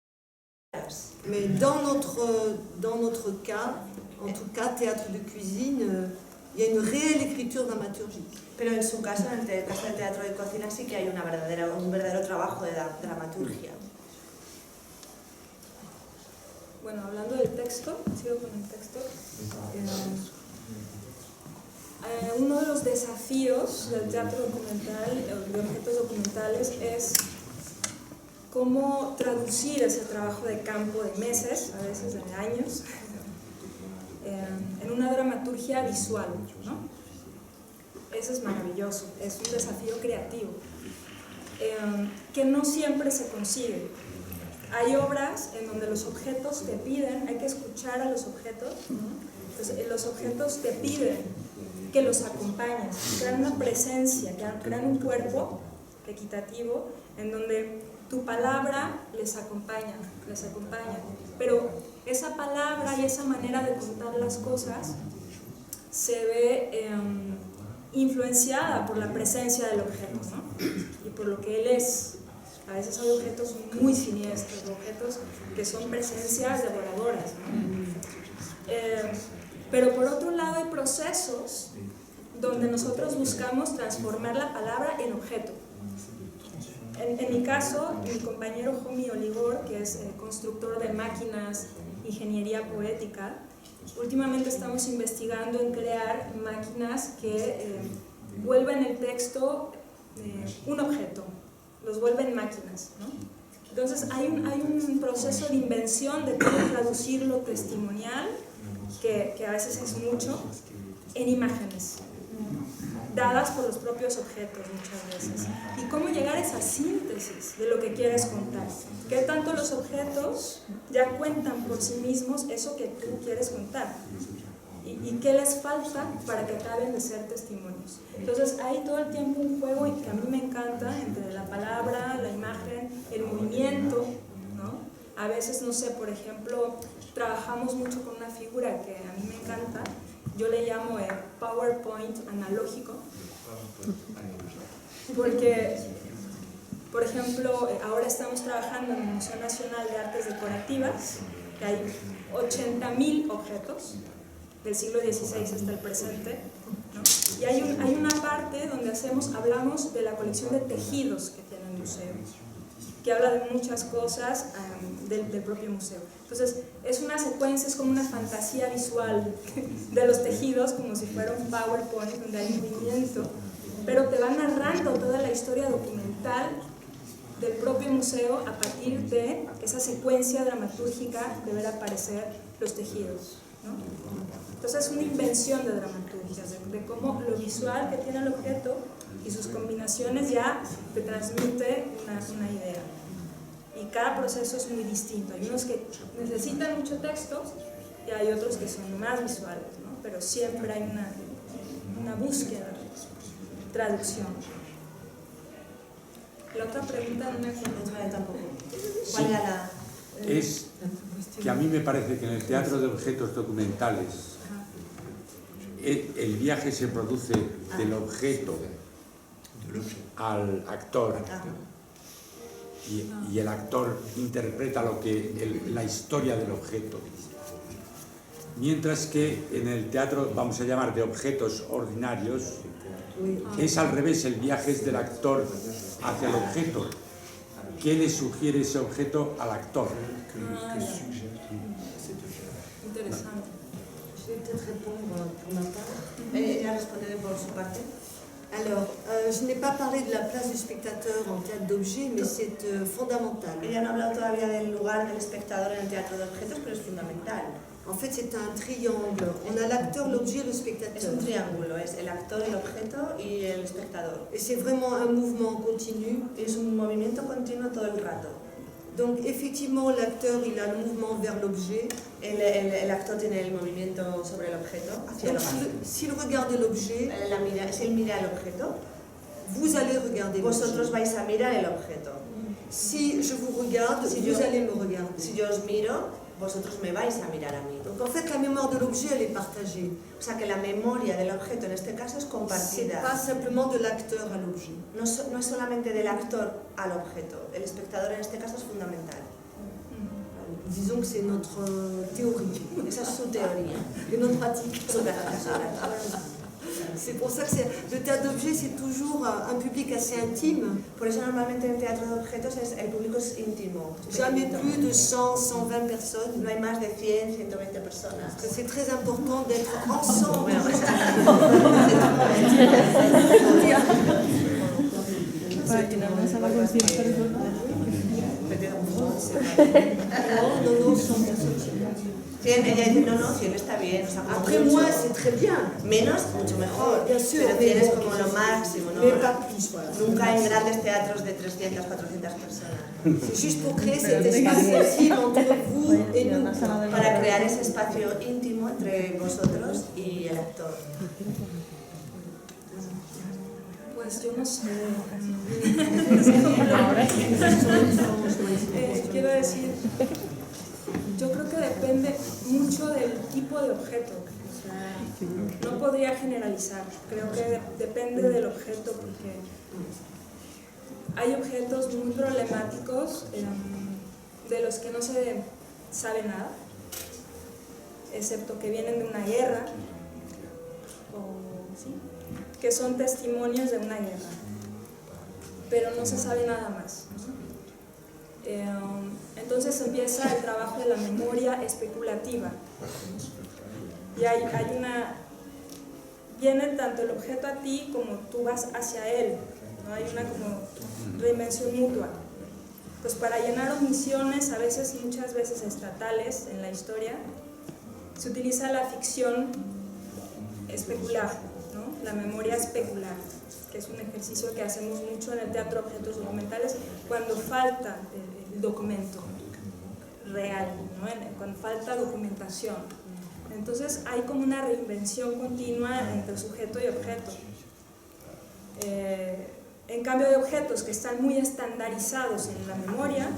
Mais dans notre cas, en tout cas, théâtre de cuisine, il y a une réelle écriture dramaturgique. Pero en su caso, en el caso del teatro de cocina, sí que hay un verdadero trabajo de dramaturgia. Bueno, hablando del texto, sigo con el texto. Uno de los desafíos del teatro documental, de objetos documentales, es cómo traducir ese trabajo de campo de meses, a veces de años, en una dramaturgia visual, ¿no? Eso es maravilloso, es un desafío creativo, que no siempre se consigue. Hay obras en donde los objetos te piden, hay que escuchar a los objetos, ¿no? Entonces, los objetos te piden que los acompañes, crean una presencia, crean un cuerpo equitativo en donde tu palabra les acompaña, pero esa palabra y esa manera de contar las cosas se ve influenciada por la presencia del objeto, ¿no? Y por lo que él es. A veces hay objetos muy siniestros, objetos que son presencias devoradoras, ¿no? Pero por otro lado hay procesos donde nosotros buscamos transformar la palabra en objeto. En mi caso, mi compañero Jomi Oligor, que es constructor de máquinas, ingeniería poética, últimamente estamos investigando en crear máquinas que vuelvan el texto un objeto, los vuelven máquinas, ¿no? Entonces hay un proceso de invención de cómo traducir lo testimonial, que a veces es mucho, en imágenes, dadas por los propios objetos muchas veces. Y cómo llegar a esa síntesis de lo que quieres contar. ¿Qué tanto los objetos ya cuentan por sí mismos eso que tú quieres contar? ¿Y qué les falta para que acaben de ser testimonios? Entonces hay todo el tiempo un juego que a mí me encanta entre la palabra, la imagen, el movimiento, ¿no? A veces, no sé, por ejemplo, trabajamos mucho con una figura que a mí me encanta. Yo le llamo el PowerPoint analógico, porque, por ejemplo, ahora estamos trabajando en el Museo Nacional de Artes Decorativas, que hay 80.000 objetos del siglo XVI hasta el presente, ¿no? Y hay una parte donde hablamos de la colección de tejidos que tiene el museo, que habla de muchas cosas del propio museo. Entonces, es una secuencia, es como una fantasía visual de los tejidos, como si fuera un PowerPoint donde hay movimiento, pero te va narrando toda la historia documental del propio museo a partir de esa secuencia dramatúrgica de ver aparecer los tejidos, ¿no? Entonces, es una invención de dramaturgia, de cómo lo visual que tiene el objeto y sus combinaciones ya te transmite una idea. Y cada proceso es muy distinto. Hay unos que necesitan mucho texto y hay otros que son más visuales, ¿no? Pero siempre hay una búsqueda, traducción. La otra pregunta no me acuerdo tampoco. ¿Cuál era la...? Es que a mí me parece que en el teatro de objetos documentales el viaje se produce del objeto al actor y el actor interpreta la historia del objeto, mientras que en el teatro, vamos a llamar de objetos ordinarios, es al revés, el viaje es del actor hacia el objeto. ¿Qué le sugiere ese objeto al actor? Interesante. Je vais peut-être répondre pour ma part. Ella responde por su parte. Alors, je n'ai pas parlé de la place du spectateur en théâtre d'objet, mais c'est fondamental. Ella no ha hablado todavía del lugar del espectador en el teatro de objetos, pero es fundamental. En fait, c'est un triangle. On a l'acteur, l'objet, le Es spectateur. un triángulo, es el actor, el objeto y el espectador. Et c'est vraiment un mouvement continu. Es un movimiento continuo todo el rato. Donc, effectivement, l'acteur, il a le mouvement vers l'objet. El actor tiene el movimiento sobre el objeto, hacia el Donc, objeto. s'il regarde l'objet, Si él mira el objeto, vous allez regarder vosotros l'objet. vais a mirar el objeto. Si je vous regarde, Si vous yo- allez me regarder. Si yo os miro, vosotros me vais a mirar a mí. Donc, en fait, la mémoire de l'objet, elle est partagée. O sea que la memoria del objeto en este caso es C'est compartida. pas simplement de l'acteur à l'objet. No es solamente del actor al objeto. El espectador en este caso es fundamental. Disons que c'est notre théorie Esa es su teoría. et notre pratique. Su práctica. C'est pour ça que le théâtre d'objet, c'est toujours un public assez intime. Por eso normalmente en teatro de objetos el público es íntimo. Jamais pequeñito. plus de 100, 120 personnes. No hay más de 100, 120 personas. Parce que c'est très important d'être ensemble. Non, 100 personnes. 100, ella dice, no, 100 está bien. O sea, como Après, mucho. moi, c'est très bien. Menos, mucho mejor. Bien sûr, Pero 100 es como lo máximo, ¿no? Mais pas plus, voilà. Nunca en grandes teatros de 300, 400 personas. C'est juste pour créer cet espace intime entre vous et nous. Para crear ese espacio íntimo entre vosotros y el actor. Pues yo no sé. Quiero decir, yo creo que depende mucho del tipo de objeto. O sea, no podría generalizar. Creo que depende del objeto porque hay objetos muy problemáticos de los que no se sabe nada, excepto que vienen de una guerra o ¿sí? Que son testimonios de una guerra, pero no se sabe nada más, ¿no? Entonces empieza el trabajo de la memoria especulativa y viene tanto el objeto a ti como tú vas hacia él, ¿no? Hay una como reinvención mutua. Pues para llenar omisiones, muchas veces estatales en la historia, se utiliza la ficción especular, ¿no? La memoria especular, que es un ejercicio que hacemos mucho en el teatro de objetos documentales cuando falta el documento real, ¿no? Cuando falta documentación. Entonces hay como una reinvención continua entre sujeto y objeto. En cambio de objetos que están muy estandarizados en la memoria,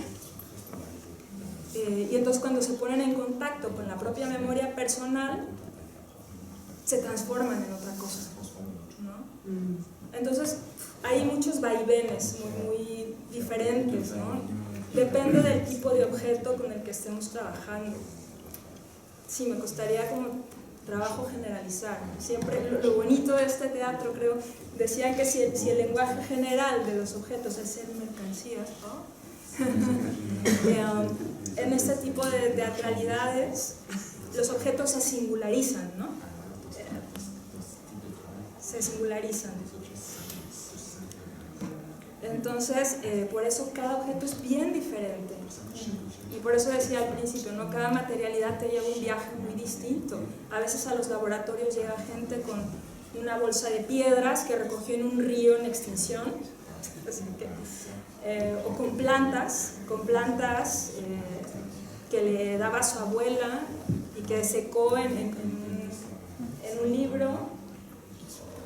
y entonces cuando se ponen en contacto con la propia memoria personal, se transforman en otra cosa, ¿no? Entonces hay muchos vaivenes muy diferentes, ¿no? Depende del tipo de objeto con el que estemos trabajando. Sí, me costaría como trabajo generalizar. Siempre lo bonito de este teatro, creo, decían que si el lenguaje general de los objetos es ser mercancías, ¿no? En este tipo de teatralidades los objetos se singularizan, ¿no? Se singularizan. Entonces, por eso cada objeto es bien diferente. Y por eso decía al principio, ¿no? Cada materialidad te lleva un viaje muy distinto. A veces a los laboratorios llega gente con una bolsa de piedras que recogió en un río en extinción, o con plantas que le daba su abuela y que secó en un libro.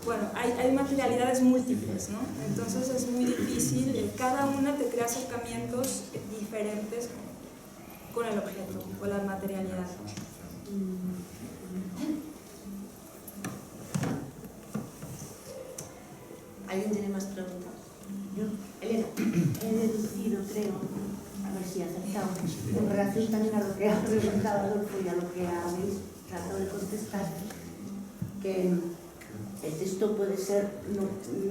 Bueno, hay materialidades múltiples, ¿no? Entonces es muy difícil, cada una te crea acercamientos diferentes con el objeto, con la materialidad. ¿Alguien tiene más preguntas? Yo Elena. he deducido, creo, a ver si he acertado, en relación también a lo que ha preguntado Adolfo y a lo que habéis tratado de contestar, que el texto puede ser,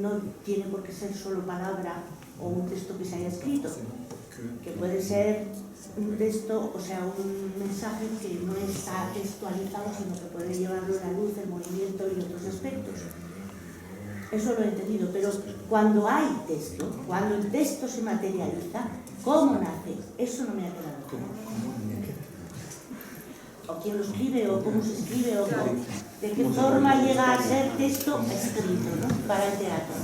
no tiene por qué ser solo palabra o un texto que se haya escrito, que puede ser un texto, o sea, un mensaje que no está textualizado, sino que puede llevarlo la luz, el movimiento y otros aspectos. Eso lo he entendido, pero cuando hay texto, cuando el texto se materializa, ¿cómo nace? Eso no me ha quedado claro. O quién lo escribe, o cómo se escribe, o de qué forma llega a ser texto escrito, ¿no? Para el teatro.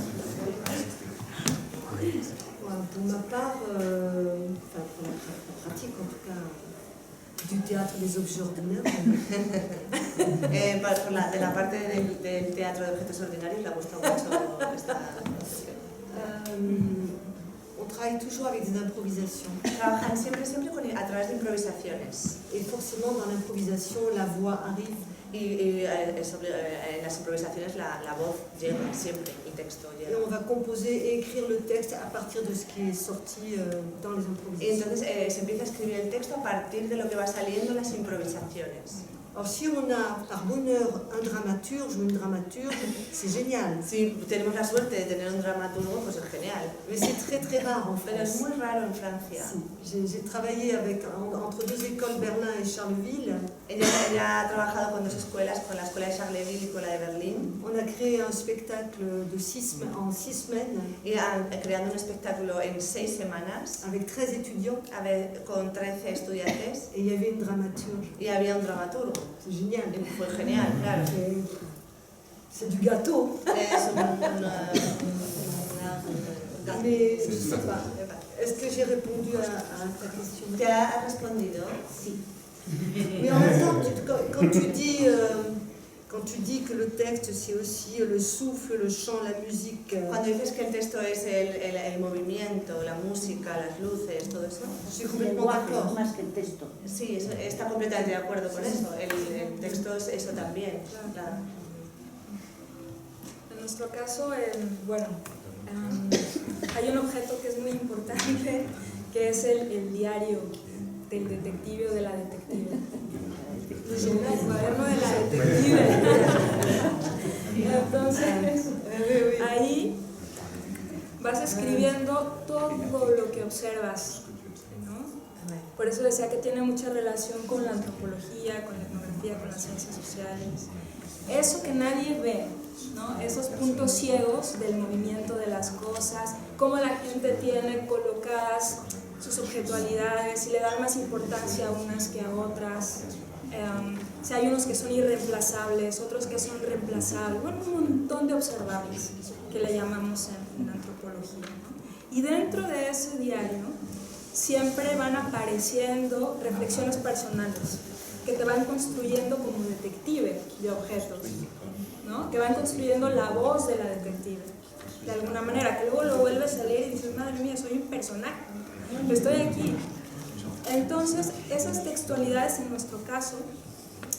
Pour ma part, enfin pour la pratique en tout cas, du théâtre des objets ordinaires. De la parte del teatro de objetos ordinarios, le ha gustado mucho esta profesión. On travaille toujours avec des improvisations. Trabajan siempre a través de improvisaciones. Et forcément, dans l'improvisation, la voix arrive. Y en las improvisaciones la voz llega siempre, el texto Et llega. on va composer et écrire le texte à partir de ce qui est sorti dans les Y improvisations. entonces se empieza a escribir el texto a partir de lo que va saliendo en las improvisaciones. Alors si on a par bonheur un dramaturge ou une dramaturge, c'est génial. Si tenemos la suerte de tener un dramaturgo, pues es genial. Mais c'est très rare en Pero es France. muy raro en Francia. Si. J'ai travaillé entre deux écoles, Berlin et Charleville. Ella ha trabajado con dos escuelas, con la escuela de Charleville y con la de Berlín. On a créé un spectacle en 6 semaines. Y creando un espectáculo en 6 semanas. Avec 13 étudiants. Con 13 estudiantes. Et il y avait une dramaturge. Y había un dramaturgo. C'est génial. Y fue genial, claro. C'est du gâteau. Es Mais je sais pas. Est-ce que j'ai répondu à ta question? ¿Te ha respondido? Sí. Mais en même temps, quand tu dis que le texte c'est aussi le souffle, le chant, la musique. Cuando dices que el texto es el movimiento, la música, las luces, todo eso. Je suis complètement d'accord. Más que el texto. Sí, está completamente de acuerdo con eso. El texto es eso también. Claro. En nuestro caso, bueno, hay un objeto que es muy importante, que es el diario del detective o de la detective. El cuaderno de la detective. Entonces, ahí vas escribiendo todo lo que observas, ¿no? Por eso decía que tiene mucha relación con la antropología, con la etnografía, con las ciencias sociales. Eso que nadie ve, ¿no? Esos puntos ciegos del movimiento de las cosas, cómo la gente tiene colocadas sus objetualidades, si le dan más importancia a unas que a otras. Si hay unos que son irreemplazables, otros que son reemplazables, bueno, un montón de observables que le llamamos en antropología, ¿no? Y dentro de ese diario siempre van apareciendo reflexiones personales que te van construyendo como detective de objetos, ¿no? Que van construyendo la voz de la detective, de alguna manera, que luego lo vuelves a leer y dices, madre mía, soy un personaje, estoy aquí. Entonces, esas textualidades en nuestro caso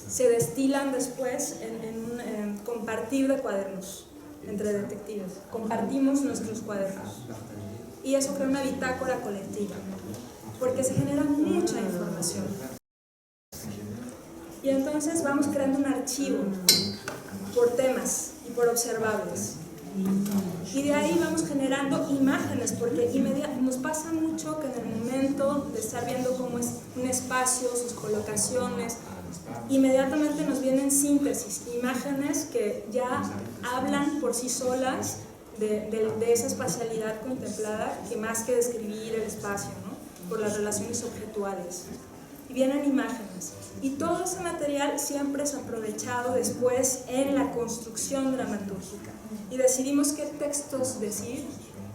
se destilan después en un compartir de cuadernos entre detectives. Compartimos nuestros cuadernos y eso crea una bitácora colectiva porque se genera mucha información y entonces vamos creando un archivo por temas y por observables. Y de ahí vamos generando imágenes, porque nos pasa mucho que en el momento de estar viendo cómo es un espacio, sus colocaciones, inmediatamente nos vienen síntesis, imágenes que ya hablan por sí solas de esa espacialidad contemplada, que más que describir el espacio, ¿no? Por las relaciones objetuales. Y vienen imágenes. Y todo ese material siempre es aprovechado después en la construcción dramatúrgica. Y decidimos qué textos decir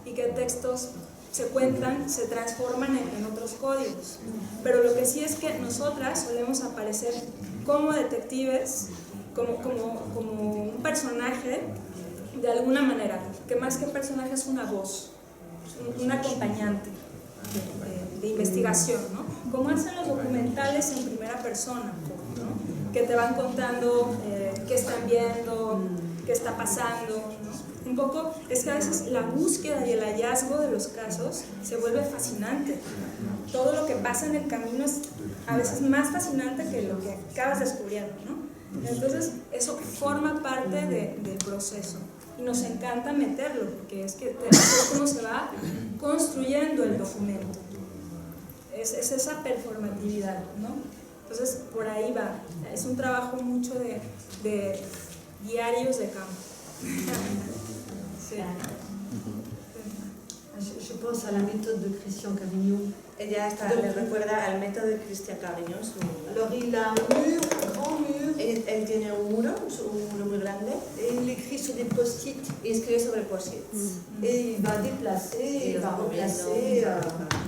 y qué textos se cuentan, se transforman en otros códigos. Pero lo que sí es que nosotras solemos aparecer como detectives, como un personaje, de alguna manera, que más que personaje es una voz, un acompañante de investigación, ¿no? Como hacen los documentales en primera persona, ¿no? Que te van contando qué están viendo, qué está pasando, ¿no? Un poco es que a veces la búsqueda y el hallazgo de los casos se vuelve fascinante. Todo lo que pasa en el camino es a veces más fascinante que lo que acabas descubriendo, ¿no? Entonces eso forma parte del proceso y nos encanta meterlo porque es que es como se va construyendo el documento. Es esa performatividad, ¿no? Entonces por ahí va. Es un trabajo mucho de diarios de campo. Sí. Je pense à la méthode de Christian Carignon. Ella le recuerda al método de Christian Carignon. Alors il a un mur, un grand mur. Él tiene un muro muy grande. Et il écrit sur des post-it. Y escribe sobre post-it. Et il va déplacer, il va replacer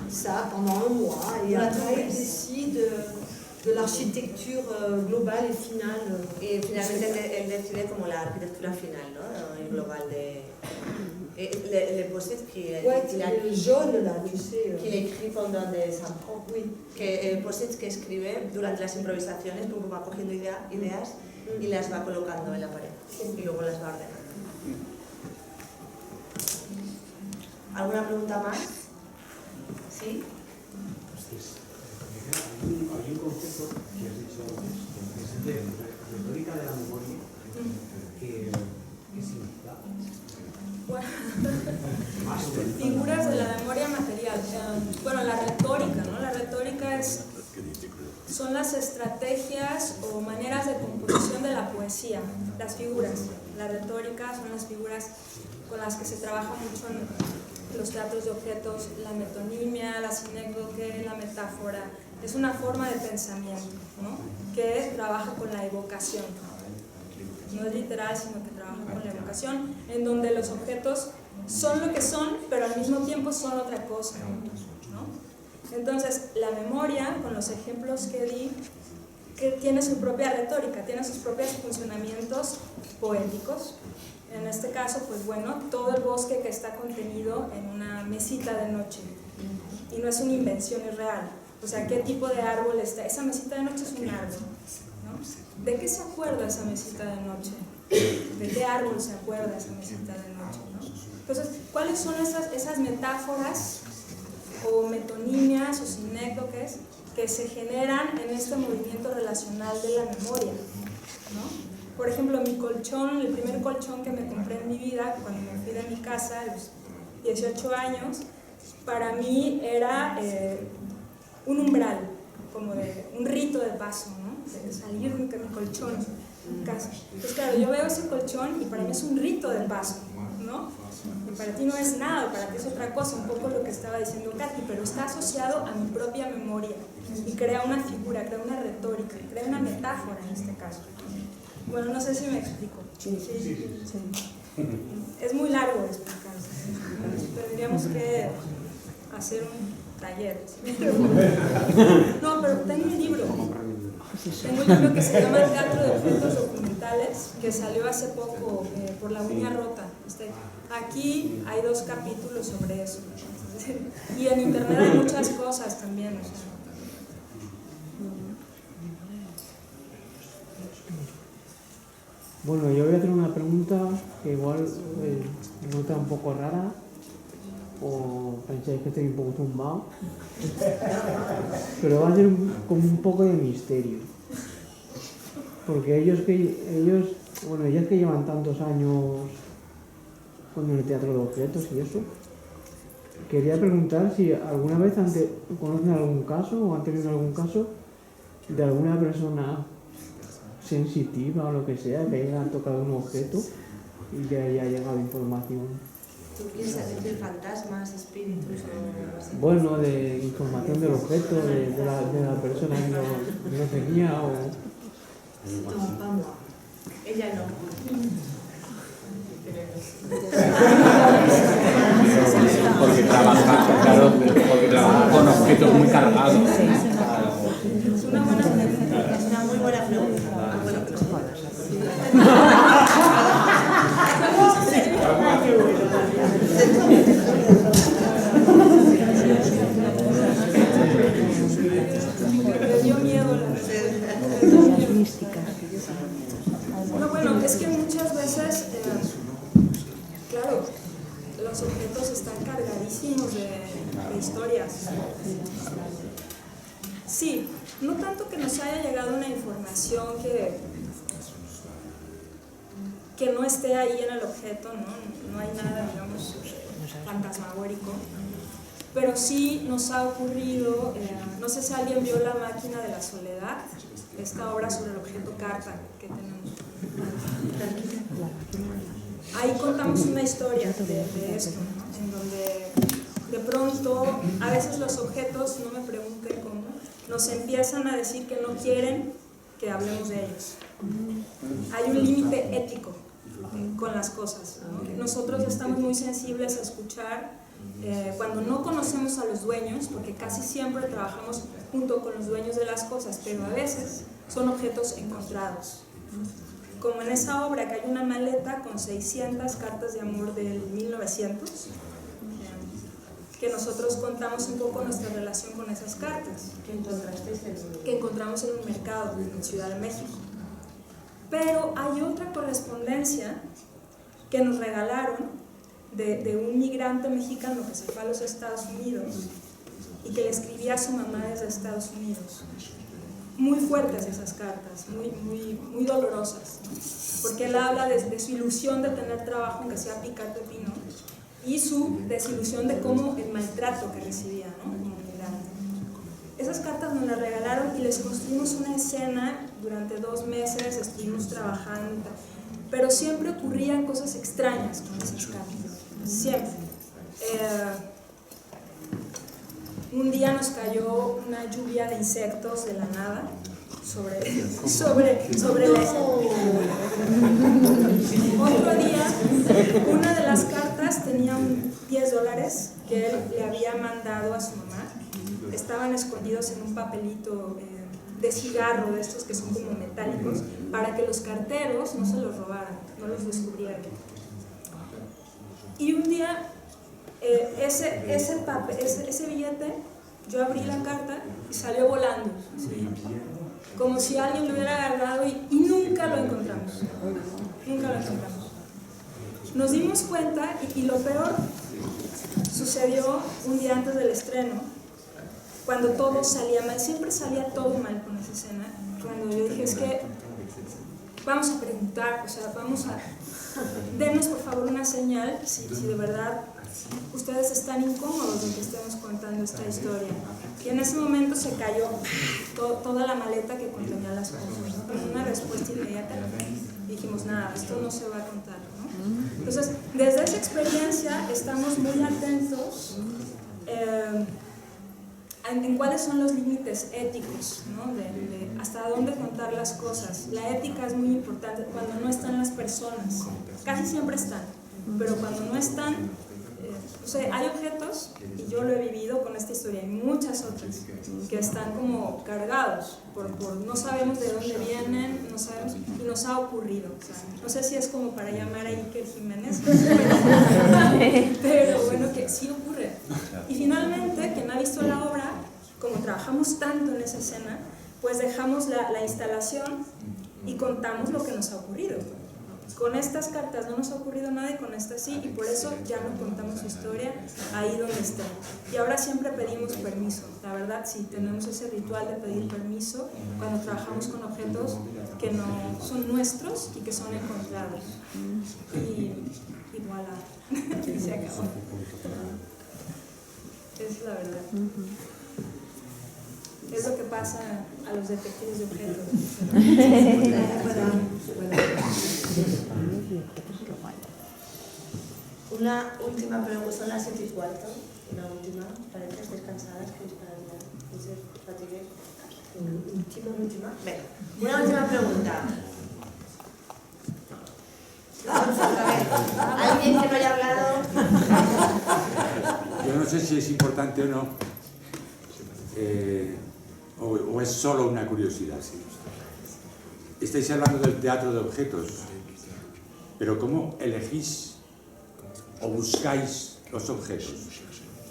ça pendant un mois. Et après il décide de l'architecture globale et finale. Y finalmente él decide como la arquitectura final, ¿no? Y global de... Le post-it qu'il jaune là, tu sais. Qu'il écrit pendant des impros. Oui. Que el post-it que escribe durante las improvisaciones, va cogiendo ideas y las va colocando en la pared. Y luego las va ordenando. ¿Alguna pregunta más? ¿Sí? Hay un concepto que has dicho antes, que es de retórica de la memoria. ¿Qué significa? Bueno, figuras de la memoria material. Bueno, la retórica, ¿no? La retórica son las estrategias o maneras de composición de la poesía, las figuras. La retórica son las figuras con las que se trabaja mucho en los teatros de objetos, la metonimia, la sinécdoque, la metáfora. Es una forma de pensamiento, ¿no? Que trabaja con la evocación. No es literal, sino que trabaja con la evocación, en donde los objetos son lo que son, pero al mismo tiempo son otra cosa, ¿no? Entonces, la memoria, con los ejemplos que di, que tiene su propia retórica, tiene sus propios funcionamientos poéticos. En este caso, pues bueno, todo el bosque que está contenido en una mesita de noche, y no es una invención, es real. O sea, ¿qué tipo de árbol está? Esa mesita de noche es un árbol, ¿no? ¿De qué se acuerda esa mesita de noche? ¿De qué árbol se acuerda esa mesita de noche, ¿no? Entonces, ¿cuáles son esas metáforas o metonimias o sinécdoques que se generan en este movimiento relacional de la memoria, ¿no? por ejemplo, mi colchón, el primer colchón que me compré en mi vida, cuando me fui de mi casa a los 18 años, para mí era un umbral, como de un rito de paso, ¿no? De salir de mi colchón en casa. Entonces, claro, yo veo ese colchón y para mí es un rito de paso, ¿no? Y para ti no es nada, para ti es otra cosa, un poco lo que estaba diciendo Katy, pero está asociado a mi propia memoria y crea una figura, crea una retórica, crea una metáfora en este caso. Bueno, no sé si me explico. Sí. Es muy largo explicarse. Tendríamos que hacer un taller. No, pero tengo un libro. Tengo un libro que se llama Teatro de Objetos Documentales, que salió hace poco por La Uña Rota. Aquí hay 2 capítulos sobre eso. Y en internet hay muchas cosas también. O sea. Bueno, yo voy a hacer una pregunta que igual nota un poco rara, o pensáis que estoy un poco zumbado, pero va a ser como un poco de misterio, porque ellas que llevan tantos años con el teatro de objetos y eso, quería preguntar si alguna vez conocen algún caso o han tenido algún caso de alguna persona sensitiva o lo que sea, que haya tocado un objeto y que haya llegado información. ¿Tú quieres saber de fantasmas, espíritus o así? Bueno, de información del objeto, de la persona que no tenía o... Ella no. Porque trabaja con objetos muy cargados. Es una buena pregunta. Es una muy buena pregunta. Me dio miedo las místicas. No, bueno, es que muchas veces, claro, los objetos están cargadísimos de historias. Sí, no tanto que nos haya llegado una información que no esté ahí en el objeto, no hay nada, digamos, fantasmagórico, pero sí nos ha ocurrido, no sé si alguien vio La Máquina de la Soledad, esta obra sobre el objeto carta que tenemos. Ahí contamos una historia de esto, ¿no? En donde de pronto, a veces los objetos, no me pregunten cómo, nos empiezan a decir que no quieren que hablemos de ellos. Hay un límite ético con las cosas, ¿no? Nosotros estamos muy sensibles a escuchar cuando no conocemos a los dueños, porque casi siempre trabajamos junto con los dueños de las cosas, pero a veces son objetos encontrados. Como en esa obra que hay una maleta con 600 cartas de amor del 1900, que nosotros contamos un poco nuestra relación con esas cartas. Que encontramos en un mercado en Ciudad de México. Pero hay otra correspondencia que nos regalaron de un migrante mexicano que se fue a los Estados Unidos y que le escribía a su mamá desde Estados Unidos. Muy fuertes esas cartas, muy dolorosas, ¿no? Porque él habla de su ilusión de tener trabajo, aunque sea picar pepino, y su desilusión de cómo el maltrato que recibía, ¿no? Como migrante. Esas cartas nos las regalaron y les construimos una escena durante 2 meses, estuvimos trabajando, pero siempre ocurrían cosas extrañas con esas cartas, siempre. Un día nos cayó una lluvia de insectos de la nada sobre la escena. Otro día, una de las cartas tenía $10 que él le había mandado a su mamá. Estaban escondidos en un papelito de cigarro, de estos que son como metálicos, para que los carteros no se los robaran, no los descubrieran. Y un día, ese billete, yo abrí la carta y salió volando, ¿sí? Como si alguien lo hubiera agarrado y nunca lo encontramos. Nunca lo encontramos. Nos dimos cuenta, y lo peor sucedió un día antes del estreno, cuando todo salía mal. Siempre salía todo mal con esa escena. Cuando yo dije, es que vamos a preguntar, o sea, denos por favor una señal si de verdad ustedes están incómodos de que estemos contando esta historia. Y en ese momento se cayó toda la maleta que contenía las cosas, ¿no? Con una respuesta inmediata dijimos, nada, esto no se va a contar, ¿no? Entonces, desde esa experiencia estamos muy atentos en cuáles son los límites éticos, ¿no? de hasta dónde contar las cosas. La ética es muy importante cuando no están las personas, casi siempre están, pero cuando no están, o sea, hay objetos, y yo lo he vivido con esta historia y muchas otras, que están como cargados, por no sabemos de dónde vienen, no sabemos, y nos ha ocurrido. O sea, no sé si es como para llamar a Iker Jiménez, pero bueno, que sí ocurre. Y finalmente, quien ha visto la obra, como trabajamos tanto en esa escena, pues dejamos la instalación y contamos lo que nos ha ocurrido. Con estas cartas no nos ha ocurrido nada y con estas sí, y por eso ya no contamos su historia ahí donde está. Y ahora siempre pedimos permiso, la verdad sí, tenemos ese ritual de pedir permiso cuando trabajamos con objetos que no son nuestros y que son encontrados. Y voilà, y se acabó. Es la verdad. Es lo que pasa a los detectives de objetos. Una última pregunta, son las 7:15. Una última, pareces descansadas, que es para fatigue. Última. Venga, una última pregunta. ¿Alguien que no haya hablado? Yo no sé si es importante o no, o es solo una curiosidad. Estáis hablando del teatro de objetos, pero ¿cómo elegís o buscáis los objetos?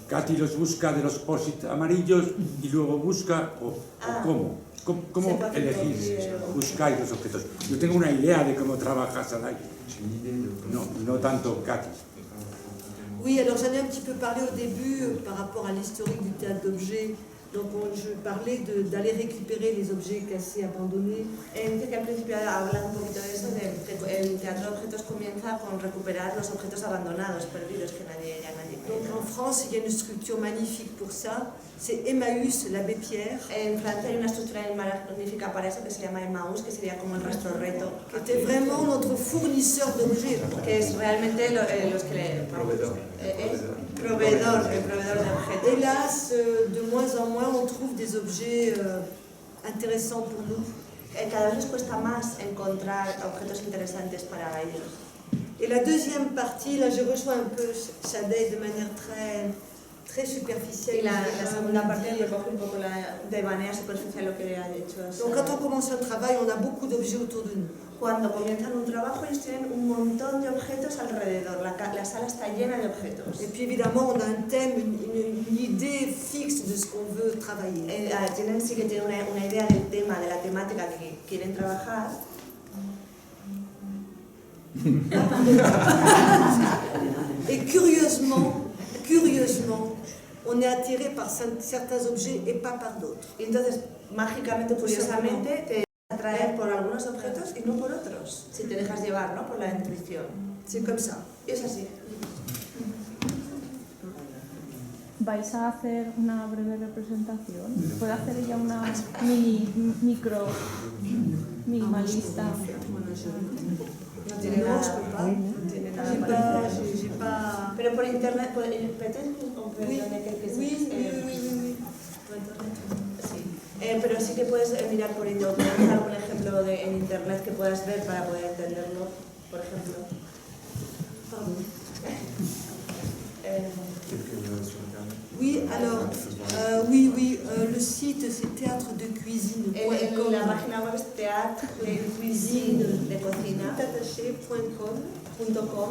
Katy los busca de los post-it amarillos y luego busca, o ¿cómo? ¿Cómo elegís, buscáis los objetos? Yo tengo una idea de cómo trabajas al aire, no tanto Katy. Oui, alors j'en ai un petit peu parlé au début par rapport à l'historique du théâtre d'objets. Donc je parlais d'aller récupérer les objets cassés, abandonnés. Dice que al principio ha hablado un poquito de eso, de que el teatro de objetos comienza con recuperar los objetos abandonados, perdidos, que nadie Donc en France, il y a une structure magnifique pour ça, c'est Emmaüs, l'abbé Pierre. En Francia hay una estructura magnífica para eso que se llama Emmaüs, que sería como el rastro reto. Que était vraiment notre fournisseur d'objets. Que es realmente los que le... proveedor de objetos. Hélas, de moins en moins, on trouve des objets intéressants pour nous. Cada vez nos cuesta más encontrar objetos interesantes para ellos. Et la deuxième partie, là je rejoins un peu Shadei de manière très superficielle. Y la segunda parte recoge un poco de manera superficial lo que ha hecho. Donc quand on commence un travail, on a beaucoup d'objets autour de nous. Cuando comienzan un trabajo, ellos tienen un montón de objetos alrededor. La sala está llena de objetos. Et puis évidemment, on a un thème, une idée fixe de ce qu'on veut travailler. Sí que tienen una idea del tema, de la temática que quieren trabajar. Et curieusement, on est attiré par certains objets et pas par d'autres. Y entonces, mágicamente, curiosamente, te atraer por algunos objetos y no por otros, si te dejas llevar, ¿no? Por la intuición. C'est comme ça. Y es así. ¿Vais a hacer una breve representación? ¿Puede hacer ella una micro minimalista? No tiene nada. No tiene nada. Pero por internet, pero sí que puedes mirar por internet, poner algún ejemplo en internet que puedas ver para poder entenderlo, por ejemplo. Oui, alors, le site c'est théâtre-de-cuisine.com. La página web es théâtre de cuisine, de cocina, attaché.com,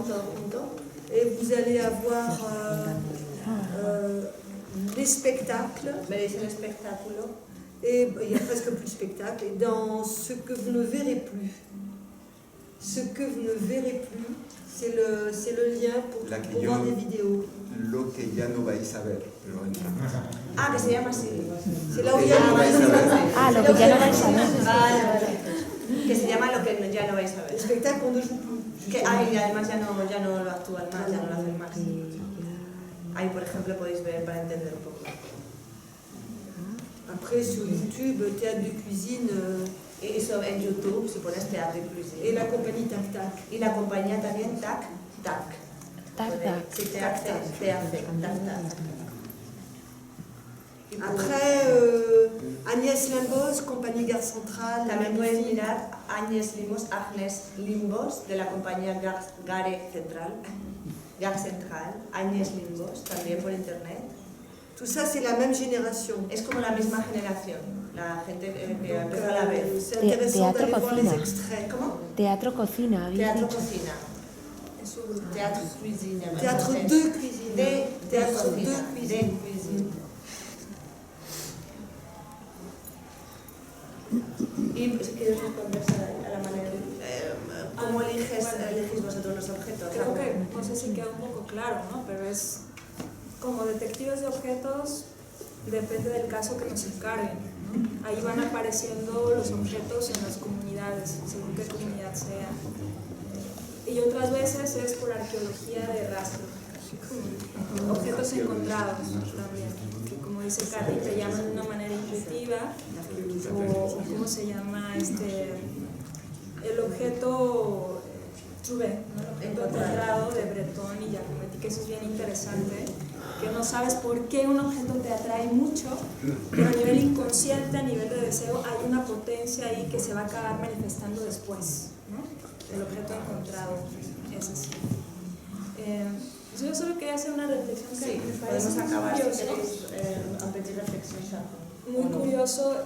todo junto. et vous allez avoir les spectacles. Veréis el espectáculo. Et il n'y a presque plus de spectacles. Et dans ce que vous ne verrez plus, c'est le lien pour voir des vidéos. Lo que ya no vais a ver, pero Ah, que se llama así. C'est là où il y a lo que ya no vais a ver. Vale. Que se llama lo que ya ya no vais a ver. Les spectacles qu'on ne joue plus. Que hay, y además ya no lo actúan más, ya no lo hacen más. Ahí, por ejemplo, podéis ver para entender un poco. Après, sur YouTube, théâtre de cuisine. Y eso en YouTube, si pones teatro y cuisine. Et la compagnie Tac Tac. Y la compañía también Tac Tac. Tac Tac. Sí, te hace Tac Tac. Après, Agnès Limbos, compagnie Gare Centrale. También puedes mirar Agnes Limbos de la compañía Gare Central, Agnes Limbos, también por internet. Tout ça, c'est la même génération. Es como la misma generación, la gente que empezó a la vez. C'est intéressant Teatro d'aller voir les cocina. extraits. Comment? Teatro cocina, habéis Teatro dicho. cocina. Teatro cuisine. Théâtre de cuisine. Théâtre de cocina. cuisine. Y si quieres responder a la manera ¿cómo elegís vosotros los objetos? Creo que, no sé si queda un poco claro, ¿no? Pero es como detectives de objetos, depende del caso que nos encarguen, ¿no? Ahí van apareciendo los objetos en las comunidades, según qué comunidad sea. Y otras veces es por arqueología de rastro, objetos encontrados también, que como dice Katy, te llaman de una manera intuitiva, o ¿cómo se llama? El objeto trouvé, ¿no? El objeto encontrado de Breton y Giacometti, que eso es bien interesante, que no sabes por qué un objeto te atrae mucho, pero a nivel inconsciente, a nivel de deseo, hay una potencia ahí que se va a acabar manifestando después, ¿no? El objeto encontrado es así. Yo solo quería hacer una reflexión que sí, me parece podemos acabar si curioso, queréis un petit reflexión. muy curioso,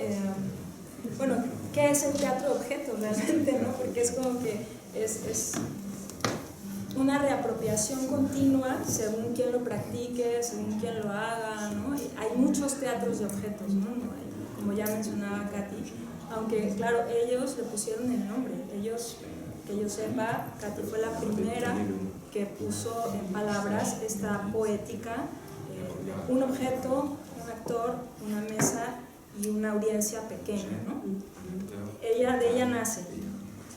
bueno, ¿qué es el teatro de objetos realmente, no? Porque es como que es una reapropiación continua según quien lo practique, según quien lo haga, ¿no? Y hay muchos teatros de objetos, ¿no? Como ya mencionaba Katy, aunque claro, ellos le pusieron el nombre, ellos, que yo sepa, Katy fue la primera que puso en palabras esta poética de un objeto, un actor, una mesa y una audiencia pequeña, ¿no? De ella nace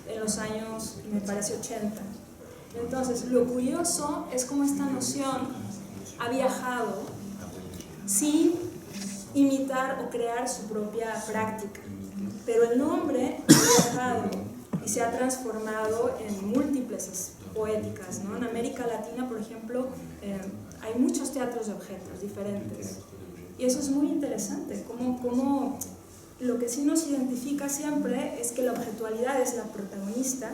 en los años, me parece, 80. Entonces, lo curioso es cómo esta noción ha viajado sin imitar o crear su propia práctica, pero el nombre ha viajado y se ha transformado en múltiples poéticas, ¿no? En América Latina, por ejemplo, hay muchos teatros de objetos diferentes. Y eso es muy interesante, como lo que sí nos identifica siempre es que la objetualidad es la protagonista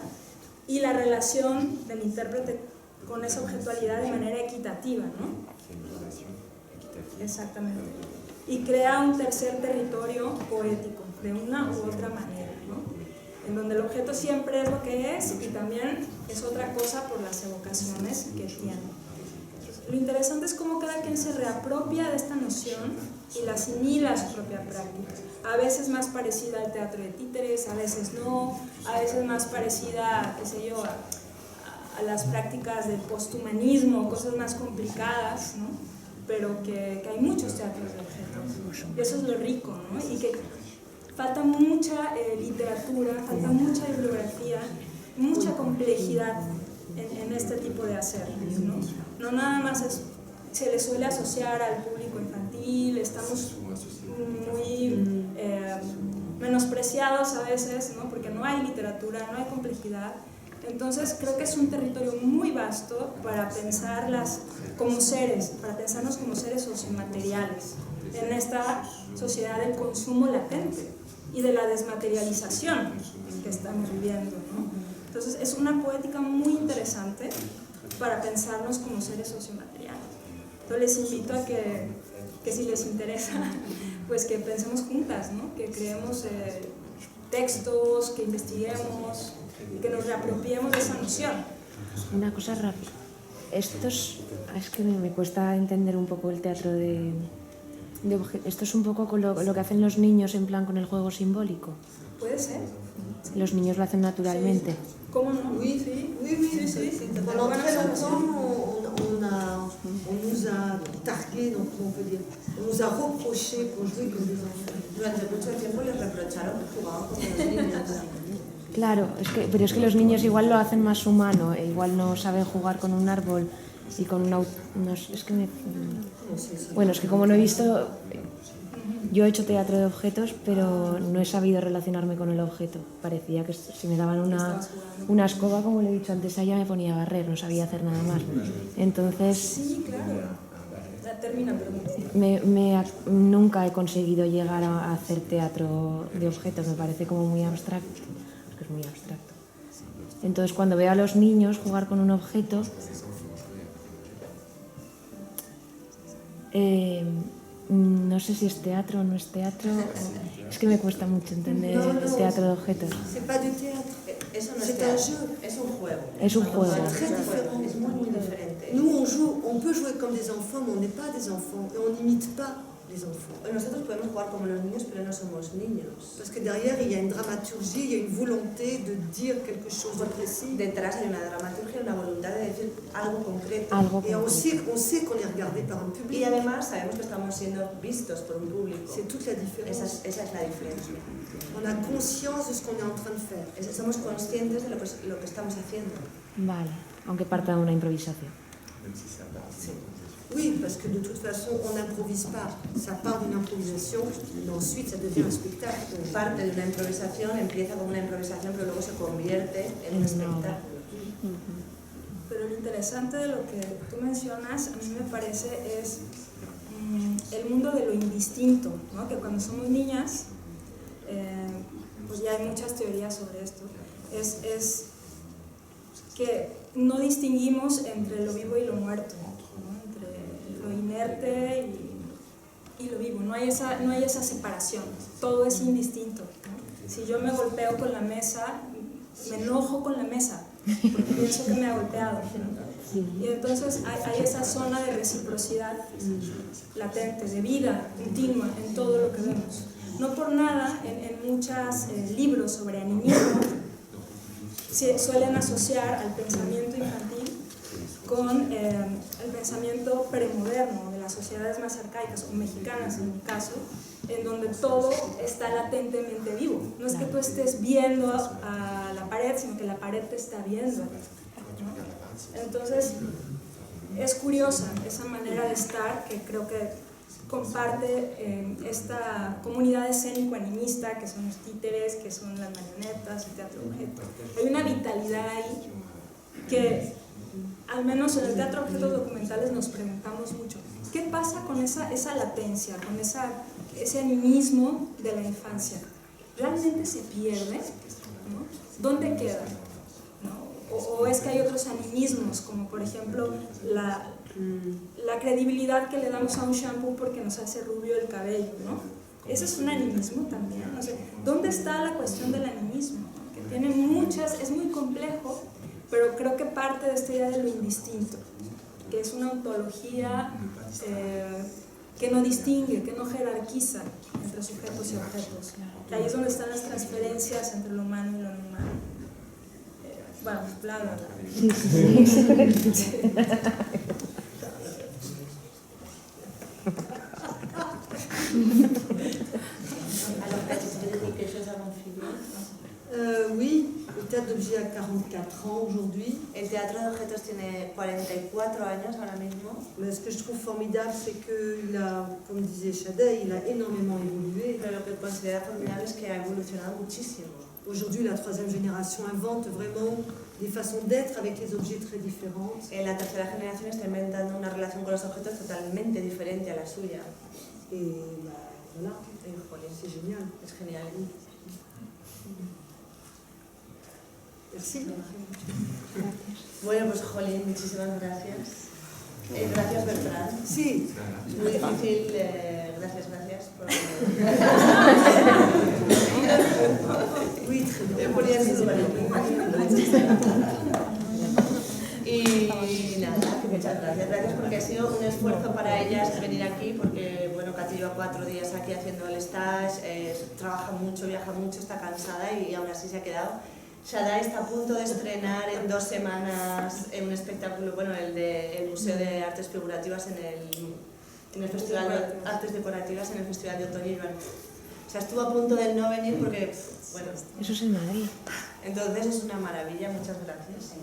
y la relación del intérprete con esa objetualidad de manera equitativa, ¿no? Exactamente. Y crea un tercer territorio poético, de una u otra manera, ¿no? En donde el objeto siempre es lo que es y también es otra cosa por las evocaciones que tiene. Lo interesante es cómo cada quien se reapropia de esta noción y la asimila a su propia práctica. A veces más parecida al teatro de títeres, a veces no, a veces más parecida, qué sé yo, a las prácticas del posthumanismo, cosas más complicadas, ¿no? Pero que hay muchos teatros de objetos. Y eso es lo rico, ¿no? Y que falta mucha literatura, falta mucha bibliografía, mucha complejidad en este tipo de hacer, ¿no? No nada más se le suele asociar al público infantil, estamos muy menospreciados a veces, ¿no? Porque no hay literatura, no hay complejidad. Entonces creo que es un territorio muy vasto para pensarlas como seres, para pensarnos como seres sociomateriales en esta sociedad del consumo latente y de la desmaterialización que estamos viviendo, ¿no? Entonces es una poética muy interesante para pensarnos como seres sociomateriales. Entonces les invito a que si les interesa, pues que pensemos juntas, ¿no? Que creemos textos, que investiguemos y que nos reapropiemos de esa noción. Una cosa rápida. Es que me cuesta entender un poco el teatro de objetos. Esto es un poco con lo que hacen los niños en plan con el juego simbólico. Puede ser. Los niños lo hacen naturalmente. ¿Cómo no? Oui, sí. Pendant très longtemps, on nous a targués, donc on peut dire, on nous a reproché pour jouer comme des enfants. Durante mucho tiempo les reprocharon que jugaban como los niños. Claro, pero es que los niños igual lo hacen más humano, igual no saben jugar con un árbol y con una... Bueno, es que como no he visto... Yo he hecho teatro de objetos, pero no he sabido relacionarme con el objeto. Parecía que si me daban una escoba, como le he dicho antes a ella, me ponía a barrer, no sabía hacer nada más. Entonces... Sí, claro. Termina, pero... Nunca he conseguido llegar a hacer teatro de objetos, me parece como muy abstracto, porque es muy abstracto. Entonces cuando veo a los niños jugar con un objeto, no sé si es teatro o no es teatro, es que me cuesta mucho entender el teatro de objetos. C'est pas du théâtre. Eso no es C'est un teatro, jeu. es un juego. Es un juego. C'est très différent. Es muy diferente. Nous, on peut jouer comme des enfants, mais on n'est pas des enfants et on n'imite pas les enfants. Nosotros podemos jugar como los niños, pero no somos niños. Parce que derrière, il y a une dramaturgie, il y a une volonté de dire quelque chose de précis. Detrás hay una dramaturgia, una voluntad de decir algo concreto. Et on sait qu'on est regardé par un public. Y además sabemos que estamos siendo vistos por un público. C'est toute la différence. Esa es la diferencia. On a conscience de ce qu'on est en train de faire. Somos conscientes de lo que estamos haciendo. Vale, aunque parta de una improvisación. Sí. Oui, parce que de toute façon, on n'improvise pas. Ça part d'une improvisation, et ensuite ça devient un spectacle. Parte de una improvisación, empieza como una improvisación, pero luego se convierte en un espectáculo. Pero lo interesante de lo que tú mencionas, a mí me parece, es el mundo de lo indistinto, ¿no? Que cuando somos niñas, pues ya hay muchas teorías sobre esto, es que no distinguimos entre lo vivo y lo muerto, ¿no? Entre lo inerte y lo vivo, no hay esa separación, todo es indistinto, ¿no? Si yo me golpeo con la mesa, me enojo con la mesa, porque pienso que me ha golpeado, ¿no? Y entonces hay esa zona de reciprocidad latente, de vida continua en todo lo que vemos. No por nada, en muchos libros sobre animismo se suelen asociar al pensamiento infantil con el pensamiento premoderno de las sociedades más arcaicas o mexicanas en mi caso, en donde todo está latentemente vivo. No es que tú estés viendo a la pared, sino que la pared te está viendo, ¿no? Entonces es curiosa esa manera de estar que creo que comparte esta comunidad escénico-animista, que son los títeres, que son las marionetas, el teatro objeto. Hay una vitalidad ahí que, al menos en el teatro objetos documentales, nos preguntamos mucho. ¿Qué pasa con esa latencia, con ese animismo de la infancia? ¿Realmente se pierde? ¿No? ¿Dónde queda? ¿No? O es que hay otros animismos, como por ejemplo la credibilidad que le damos a un shampoo porque nos hace rubio el cabello, ¿no? Ese es un animismo también. O sea, ¿dónde está la cuestión del animismo? Que tiene muchas, es muy complejo, pero creo que parte de esta idea de lo indistinto, que es una ontología que no distingue, que no jerarquiza entre sujetos y objetos. Ahí es donde están las transferencias entre lo humano y lo no humano. Bueno, bla, bla, bla. Oui, le théâtre d'objets a 44 ans aujourd'hui. El teatro de objetos tiene 44 años ahora mismo. Mais ce que je trouve formidable, c'est qu'il a, comme disait Shadeh, il a énormément évolué. Pero lo que considero formidable es que ha evolucionado muchísimo. Aujourd'hui, la troisième génération invente vraiment des façons d'être avec les objets très différentes. La tercera generación está inventando una relación con los objetos totalmente diferente a la suya. Et voilà, c'est génial. Es genial. Merci. Bueno, pues Jolín, muchísimas gracias. Gracias, Bertrand. Sí. Es muy difícil, gracias por... Oui, très bien. Ponía en su lugar. Y nada, que muchas gracias. Gracias porque ha sido un esfuerzo para ellas venir aquí, porque bueno, Katy lleva 4 días aquí haciendo el stage, trabaja mucho, viaja mucho, está cansada y aún así se ha quedado. Shadeh está a punto de estrenar en 2 semanas un espectáculo, bueno, el Museo de Artes Figurativas en el Festival de Artes Decorativas en el Festival de Otoño. O sea, estuvo a punto de no venir porque, bueno... Eso es en Madrid. Entonces es una maravilla, muchas gracias.